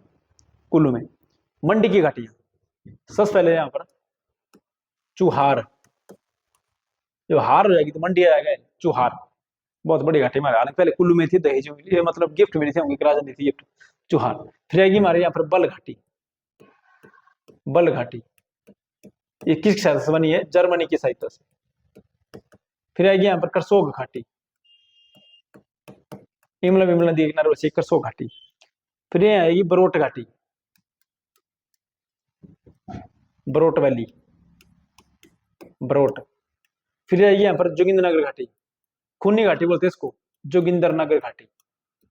कुल्लू में। मंडी की घाटियां, सबसे पहले यहां पर चुहार, जो हार हो जाएगी तो मंडी आएगा चुहार, बहुत बड़ी घाटी हमारे। हालांकि पहले कुल्लू में थी, दहेज में, ये मतलब गिफ्ट में थे होंगे, राजा दी थी गिफ्ट, चुहार। फिर आएगी हमारे यहाँ पर बल घाटी, बल घाटी, ये किस सहायता से बनी है, जर्मनी की सहायता से। फिर आएगी यहाँ पर करसोग घाटी, इमला विमला नदी किनारे से करसोग घाटी। फिर ये आएगी बरोट घाटी, बरोट वैली, बरोट। फिर आएगी यहाँ पर जोगिंद्रनगर घाटी, खूनी घाटी बोलते हैं इसको, जोगिंद्रनगर घाटी,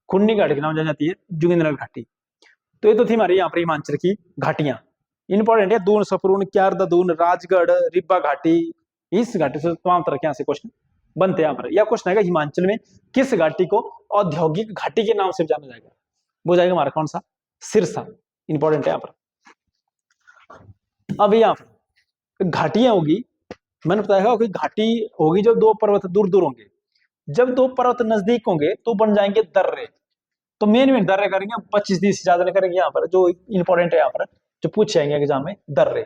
खूनी घाटी के नाम जानी जाती है जोगिंद्रनगर घाटी। तो ये तो थी हमारी यहाँ पर हिमाचल की घाटियां, इंपॉर्टेंट है। दून, सपरून, क्यारदा दून, राजगढ़, रिब्बा घाटी, इस घाटी से तमाम तरह के यहाँ से क्वेश्चन बनते हैं यहाँ पर। यह क्वेश्चन आएगा हिमाचल में किस घाटी को औद्योगिक घाटी के नाम से जाना जाएगा, वो जाएगा हमारा कौन सा, सिरसा, इंपॉर्टेंट है यहाँ पर। अब यहाँ पर घाटियां होगी, मैंने बताया कि घाटी होगी जब दो पर्वत दूर दूर होंगे, जब दो पर्वत नजदीक होंगे तो बन जाएंगे दर्रे। तो मेन दर्रे करेंगे, 25-30 से ज्यादा नहीं करेंगे यहाँ पर, जो इंपॉर्टेंट है यहाँ पर जो पूछ जाएंगे एग्जाम में, दर्रे।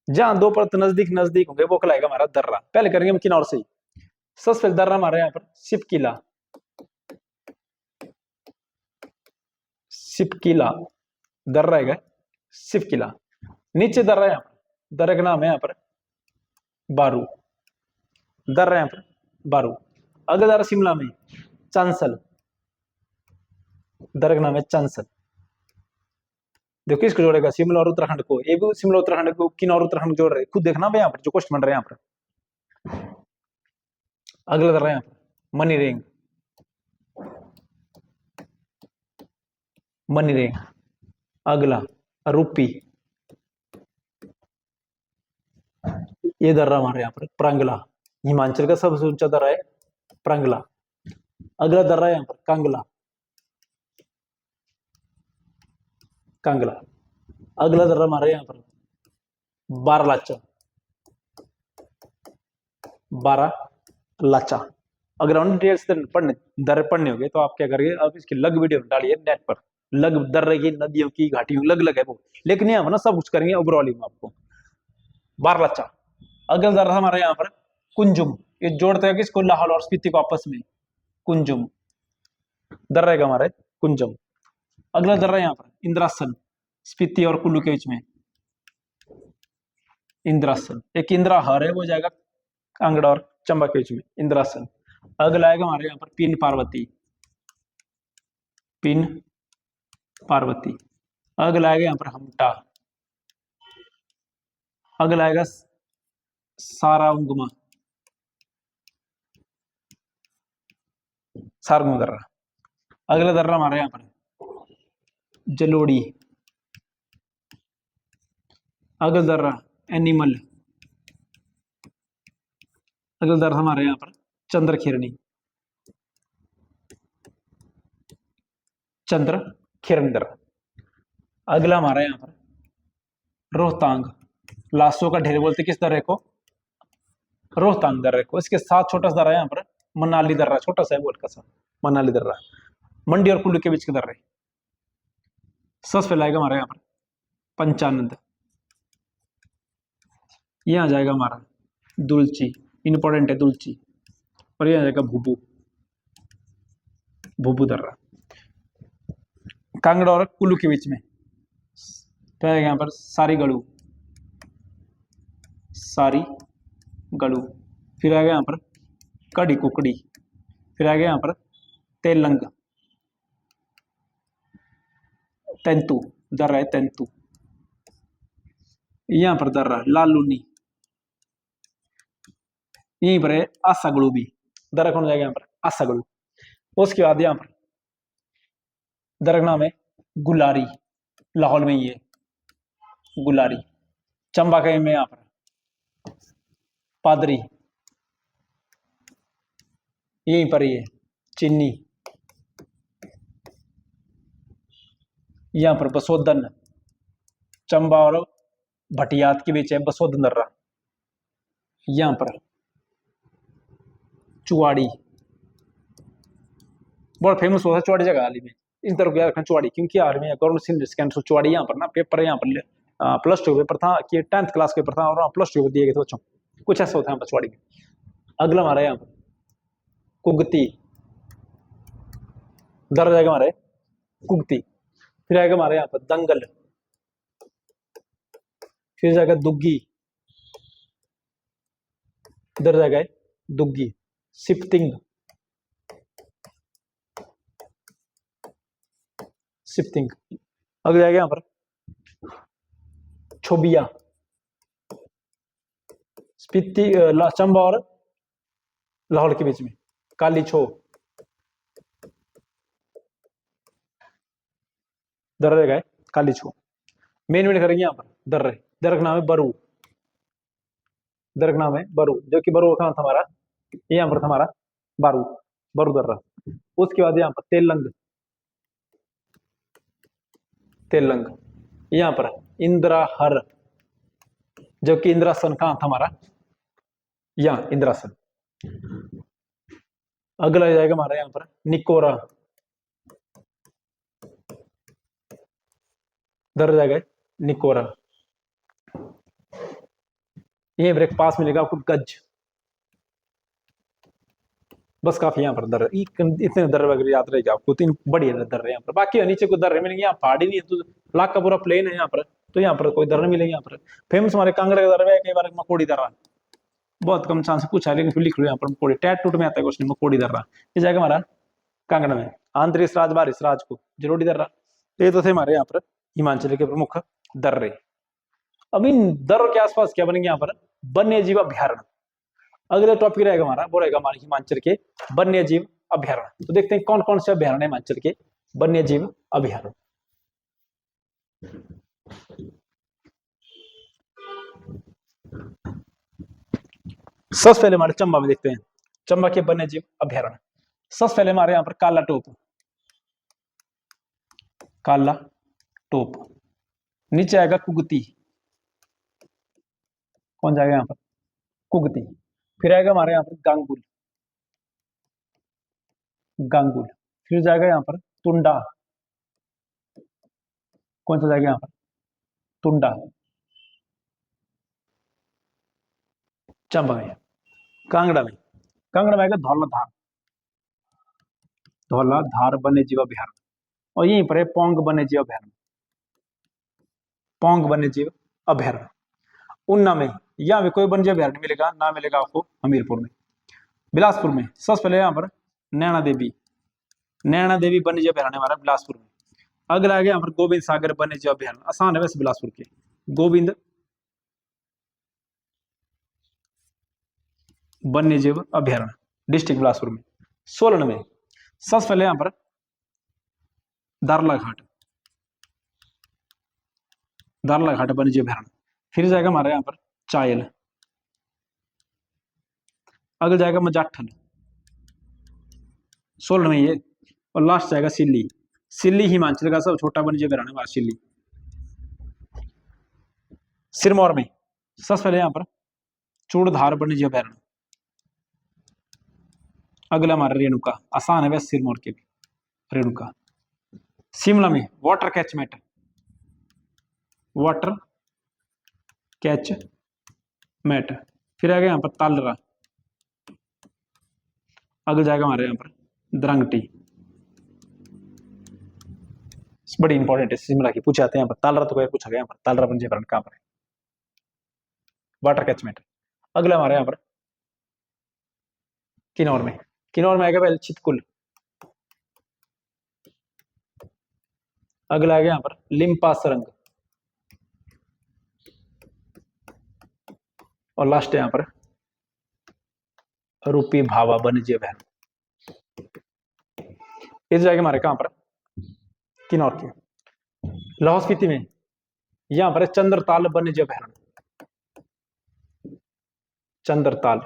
जहां दो पर्वत नजदीक नजदीक होंगे वो कहलाएगा हमारा दर्रा। पहले करेंगे हम किन्नौर से ही। सबसे पहले दर्रा हमारे यहाँ पर सिपकिला, सिपकिला दर्रा है, सिपकिला। नीचे दर्रा यहाँ पर, दर्रे का नाम है यहाँ पर बारू, दर्रा यहाँ पर बारू। अगला दर्रा शिमला में चांसल, दर्रा का नाम है चांसल। देखो किसको जोड़ेगा, शिमला और उत्तराखंड को, ये भी शिमला उत्तराखंड को, किन्नौर उत्तराखंड जोड़ रहे, खुद देखना यहाँ पर जो क्वेश्चन बन रहे हैं यहाँ पर। अगला दर्रा यहाँ पर मनीरेंग, मनीरेंग। अगला रूपी, ये दर्रा हमारे यहाँ पर प्रांगला, हिमाचल का सबसे ऊंचा दर्रा है प्रांगला। अगला दर्रा यहाँ पर कांगला, कांगला। अगला दर्रा हमारे यहाँ पर बारालाचा, बारालाचा। अगर ऑन डिटेल्स पढ़ने दर्रे पढ़ने होंगे तो आप क्या करिए, आप इसकी लग वीडियो डालिए नेट पर, लग दर्रे की, नदियों की, घाटियों लग लग है वो, लेकिन यहाँ ना सब कुछ करेंगे ओवरऑल ही आपको। बारालाचा। अगला दर्रा हमारे यहाँ पर कुंजुम, ये जोड़ते हैं किसको, लाहौल और स्पीति को आपस में, कुंजुम दर्रा है हमारे कुंजम। अगला दर्रा यहाँ पर इंद्रासन, स्पीति और कुल्लू के बीच में इंद्रासन। एक इंदिरा हर है वो जाएगा कांगड़ा और चंबा के बीच में, इंद्रासन। अगला आएगा हमारे यहाँ पर पिन पार्वती, पिन पार्वती। अगला आएगा यहाँ पर हमटा। अगला आएगा सारांगुमा, सारंगुमा दर्रा। अगला दर्रा हमारे यहाँ पर जलोड़ी। अगला दर्रा एनिमल। अगला दर्रा हमारे यहाँ पर चंद्रखिरनी, चंद्रखिरनी दर्रा। अगला हमारा यहाँ पर रोहतांग, लाशों का ढेर बोलते किस दर्रे को, रोहतांग दर्रे को। इसके साथ छोटा सा दर्रा यहाँ पर मनाली दर्रा, छोटा सा है बोल का सा, मनाली दर्रा। मंडी और कुल्लू के बीच के दर्रे। सबसे पहले आएगा हमारे यहाँ पर पंचानंद, यहां जाएगा हमारा दुलची, इंपॉर्टेंट है दुलची। और यहां जाएगा भूबू, भूबू दर्रा। कांगड़ा और कुल्लू के बीच में तो आएगा यहाँ पर सारी गड़ू, सारी गड़ू। फिर आएगा यहाँ पर कड़ी कुकड़ी। फिर आएगा यहाँ पर तेलंग, तेंतु दर्रा है तेंतु। यहाँ पर दर्रा लालूनी, यहीं पर है आसागड़ू भी, दर्रा कौन जाएगा यहाँ पर आसागड़ू। उसके बाद यहाँ पर दर्रा का नाम है गुलारी, लाहौल में ही है गुलारी। चंबा के में यहाँ पर पादरी, यहीं पर ये चिन्नी, यहां पर बसोदन, चंबा और भटियात के बीच है बसोदन दर्रा। यहां पर चुवाड़ी, बहुत फेमस होता है चुवाड़ी जगह हाल ही में। इस तरफ याद रखना चुवाड़ी, क्योंकि यार में गवर्नमेंट सीनियर सेकेंडरी चुवाड़ी यहाँ पर ना पेपर यहाँ पर +2 पेपर था कि 10th क्लास पेपर था और +2 दिए गए थे बच्चों, कुछ ऐसा होता है यहाँ पर चुवाड़ी में। अगला हमारा यहाँ पर कुगती, दर्ज जाएगा हमारे कुगती। फिर आएगा हमारे यहाँ पर दंगल, फिर जाएगा दुग्गी, दर्ज जाएगा दुग्गी। सिप्तिंग, सिप्तिंग। अगले जाएगा यहाँ पर छोबिया, स्पीति, चंबा और लाहौर के बीच में काली छो, दर्रे गए काली छो। मेन करेंगे यहाँ पर दर्रे, दर्र का नाम है बरू, दर्र का नाम है बरू, जो कि बरू कहाँ था हमारा, यहाँ पर था हमारा बारू, बरू दर्रा। उसके बाद यहाँ पर तेलंग, तेलंग, यहाँ पर इंद्राहर, जो कि इंद्रासन कहाँ था हमारा, यहाँ इंद्रासन। अगला जाएगा हमारा यहाँ पर निकोरा, दर्ज जाएगा निकोरा। यहीं पर एक पास मिलेगा आपको गज, बस काफी यहाँ पर दर, इतने दर वगैरह याद रहेगा आपको, तीन बढ़िया दर है यहाँ पर। बाकी नीचे कोई दर मिलेंगे, यहाँ पहाड़ी नहीं है तो लाख का पूरा प्लेन है यहाँ पर, तो यहाँ पर कोई दर नहीं मिलेगी। यहाँ पर फेमस हमारे कांगड़ा का दर है, कई बार मकोड़ी दर्रा, बहुत कम चांस पूछा है, लेकिन फिर लिख लो यहाँ पर मकोड़ी, टैट टूट में आता है क्वेश्चन मकोड़ी दर्रा। ये जाएगा हमारा कांगड़ा में। आंतरिक राज बारिश राज को जलोड़ी दर्रा। ये तो थे हमारे यहाँ पर हिमाचल के प्रमुख दर्रे। अब इन दर्रों के आसपास क्या बनेंगे यहाँ पर वन्य जीव अभ्यारण्य। अगला टॉपिक रहेगा हमारा, वो रहेगा हमारे हिमाचल के वन्य जीव अभ्यारण्य। तो देखते हैं कौन कौन से अभ्यारण्य हिमाचल के वन्य जीव अभ्यारण्य। सबसे पहले हमारे चंबा में देखते हैं चंबा के वन्य जीव अभ्यारण्य। सबसे पहले हमारे यहाँ पर काला टोप, काला टोप। नीचे आएगा कुगती, कौन जाएगा यहाँ पर कुगती। फिर आएगा हमारे यहाँ पर गांगुल, गांगुल। फिर जाएगा यहाँ पर तुंडा, कौन सा जाएगा यहाँ पर तुंडा, चंबा में। कांगड़ा में, कांगड़ा में आएगा धौलाधार, धौलाधार वन्य जीव अभ्यारण्य। और यहीं पर है पोंग वन्य जीव अभ्यारण्य, पोंग वन्य जीव अभ्यारण्य। उन्ना में, यहाँ पे कोई वन्य जीव अभ्यारण्य मिलेगा ना, मिलेगा आपको हमीरपुर में। बिलासपुर में सबसे पहले यहाँ पर नैना देवी, नैना देवी वन्य जीव अभ्यारण्य हमारा बिलासपुर में। अगला आ गया यहाँ पर गोविंद सागर वन्य जीव अभ्यारण्य, आसान है वैसे बिलासपुर के, गोविंद वन्य जीव अभ्यारण्य डिस्ट्रिक्ट बिलासपुर में। सोलन में सबसे पहले यहाँ पर दारला घाट, दारला घाट वन्य जीव अभ्यारण्य। फिर जाएगा हमारे यहाँ पर चायल, अगला जाएगा मजाठन, सोलन में ये। और लास्ट जाएगा सिल्ली, सिल्ली हिमाचल का सब छोटा वन्य जीव अभ्यारण्य हमारा सिल्ली। सिरमौर में सबसे पहले यहाँ पर चूड़धार वन्य जीव अभ्यारण्य। अगला हमारा रेणुका, आसान है वैसे सिरमौर के भी, रेणुका। शिमला में वाटर कैचमेंट, वाटर कैचमेंट। फिर आएगा यहाँ पर तालरा, अगला जाएगा हमारे यहाँ पर द्रंगटी, बड़ी इंपॉर्टेंट है शिमला की, पूछे आते हैं यहाँ पर। तालरा तो पूछा गया यहाँ पर, तालरा वन्य जीव अभ्यारण्य कहाँ पर है, वाटर कैचमेंट। अगला हमारे यहाँ पर किन्नौर में, किन्नौर में आएगा पहले चितकुल। अगला आएगा यहाँ पर लिम्पा सरंग। और लास्ट है यहाँ पर रूपी भावा वन्य जीव अभ्यारण्य। इस जाएगा हमारे कहां पर किन्नौर के। लाहौल स्पीति में यहां पर चंद्रताल वन्यजीव अभयारण्य, चंद्रताल।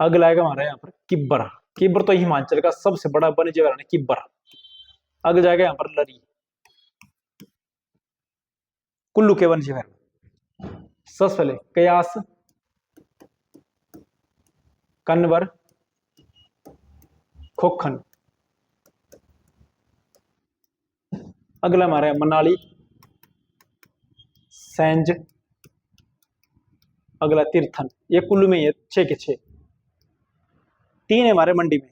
अगला आएगा हमारा यहाँ पर किब्बर। किब्बर तो हिमाचल का सबसे बड़ा वन्यजीव अभयारण्य किब्बर। अगला जाएगा यहाँ पर लरी, कुल्लू के वन्यजीव अभयारण्य। सबसे पहले कयास, कन्वर, खोखन। अगला हमारा मनाली, सैंज, अगला तीर्थन। ये कुल्लू में ही है, 6 के 6। 3 है हमारे मंडी में।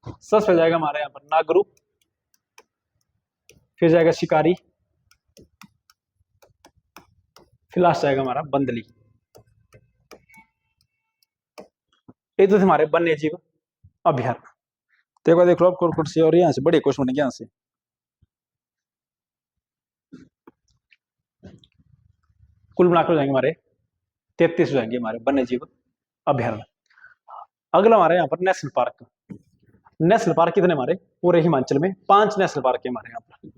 सबसे पहले जाएगा हमारे यहाँ पर नागरू, फिर जाएगा शिकारी, फिर लास्ट जाएगा हमारा बंदली। ये तो हमारे वन्य जीव अभयारण्य। तो एक बार देख लो आप कौन से, और यहाँ से बड़े क्वेश्चन बनेंगे यहाँ से। कुल मिलाकर जाएंगे हमारे 33 हो जाएंगे हमारे वन्य जीव अभयारण्य। अगला हमारे यहाँ पर नेशनल पार्क। नेशनल पार्क कितने हमारे पूरे हिमाचल में? 5 नेशनल पार्क है हमारे यहाँ पर,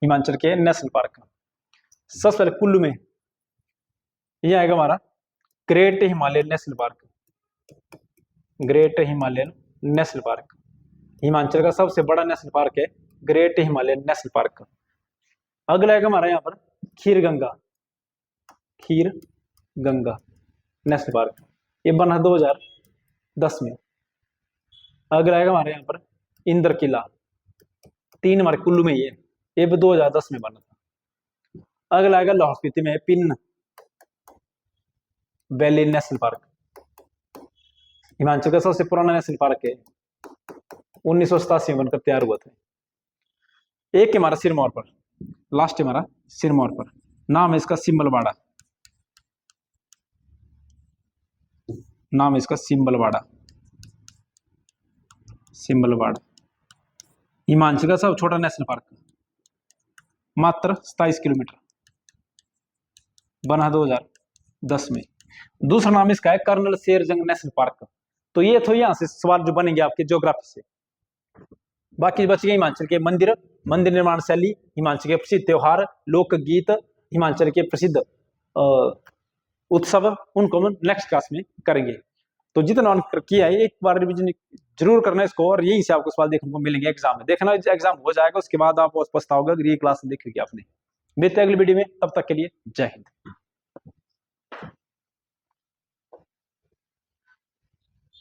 हिमाचल के नेशनल पार्क। सबसे पहले कुल्लू में ये आएगा हमारा great Himalayan national park, great Himalayan national park. Himachal का सबसे बड़ा नेशनल पार्क है ग्रेट हिमालयन नेशनल पार्क। अगला आएगा हमारा यहाँ पर खीर गंगा, खीर गंगा नेशनल पार्क। ये बना 2010 में। अगला आएगा हमारे यहाँ पर इंद्र किला, 3 हमारे कुल्लू में ही है, ये भी 2010 में बना था। अगला आएगा लाहौल स्पीति में pin valley national park, Himachal का सबसे पुराना नेशनल पार्क है, 1987 में बनकर तैयार हुआ था। एक हमारा सिरमौर पर, लास्ट हमारा सिरमौर पर, नाम है इसका सिंबलवाड़ा, नाम है इसका सिंबलवाड़ा, सिंबलवाड़ा। हिमाचल का सब छोटा नेशनल पार्क, मात्र 27 किलोमीटर, बना 2010 में। दूसरा नाम इसका है कर्नल शेरजंग नेशनल पार्क। तो ये तो यहाँ से सवाल जो बनेंगे आपके ज्योग्राफी से। बाकी बच गए हिमाचल के मंदिर, मंदिर निर्माण शैली, हिमाचल के प्रसिद्ध त्योहार, लोकगीत, हिमाचल के प्रसिद्ध उत्सव, उनको हम नेक्स्ट क्लास में करेंगे। तो जितना किया है एक बार रिवीजन जरूर करना इसको, और यहीं से आपको सवाल देखने को मिलेंगे एग्जाम में। देखना एग्जाम हो जाएगा, उसके बाद आप पछताओगे अगर ये क्लास देखोगे आपने। मिलते हैं अगली वीडियो में, तब तक के लिए जय हिंद।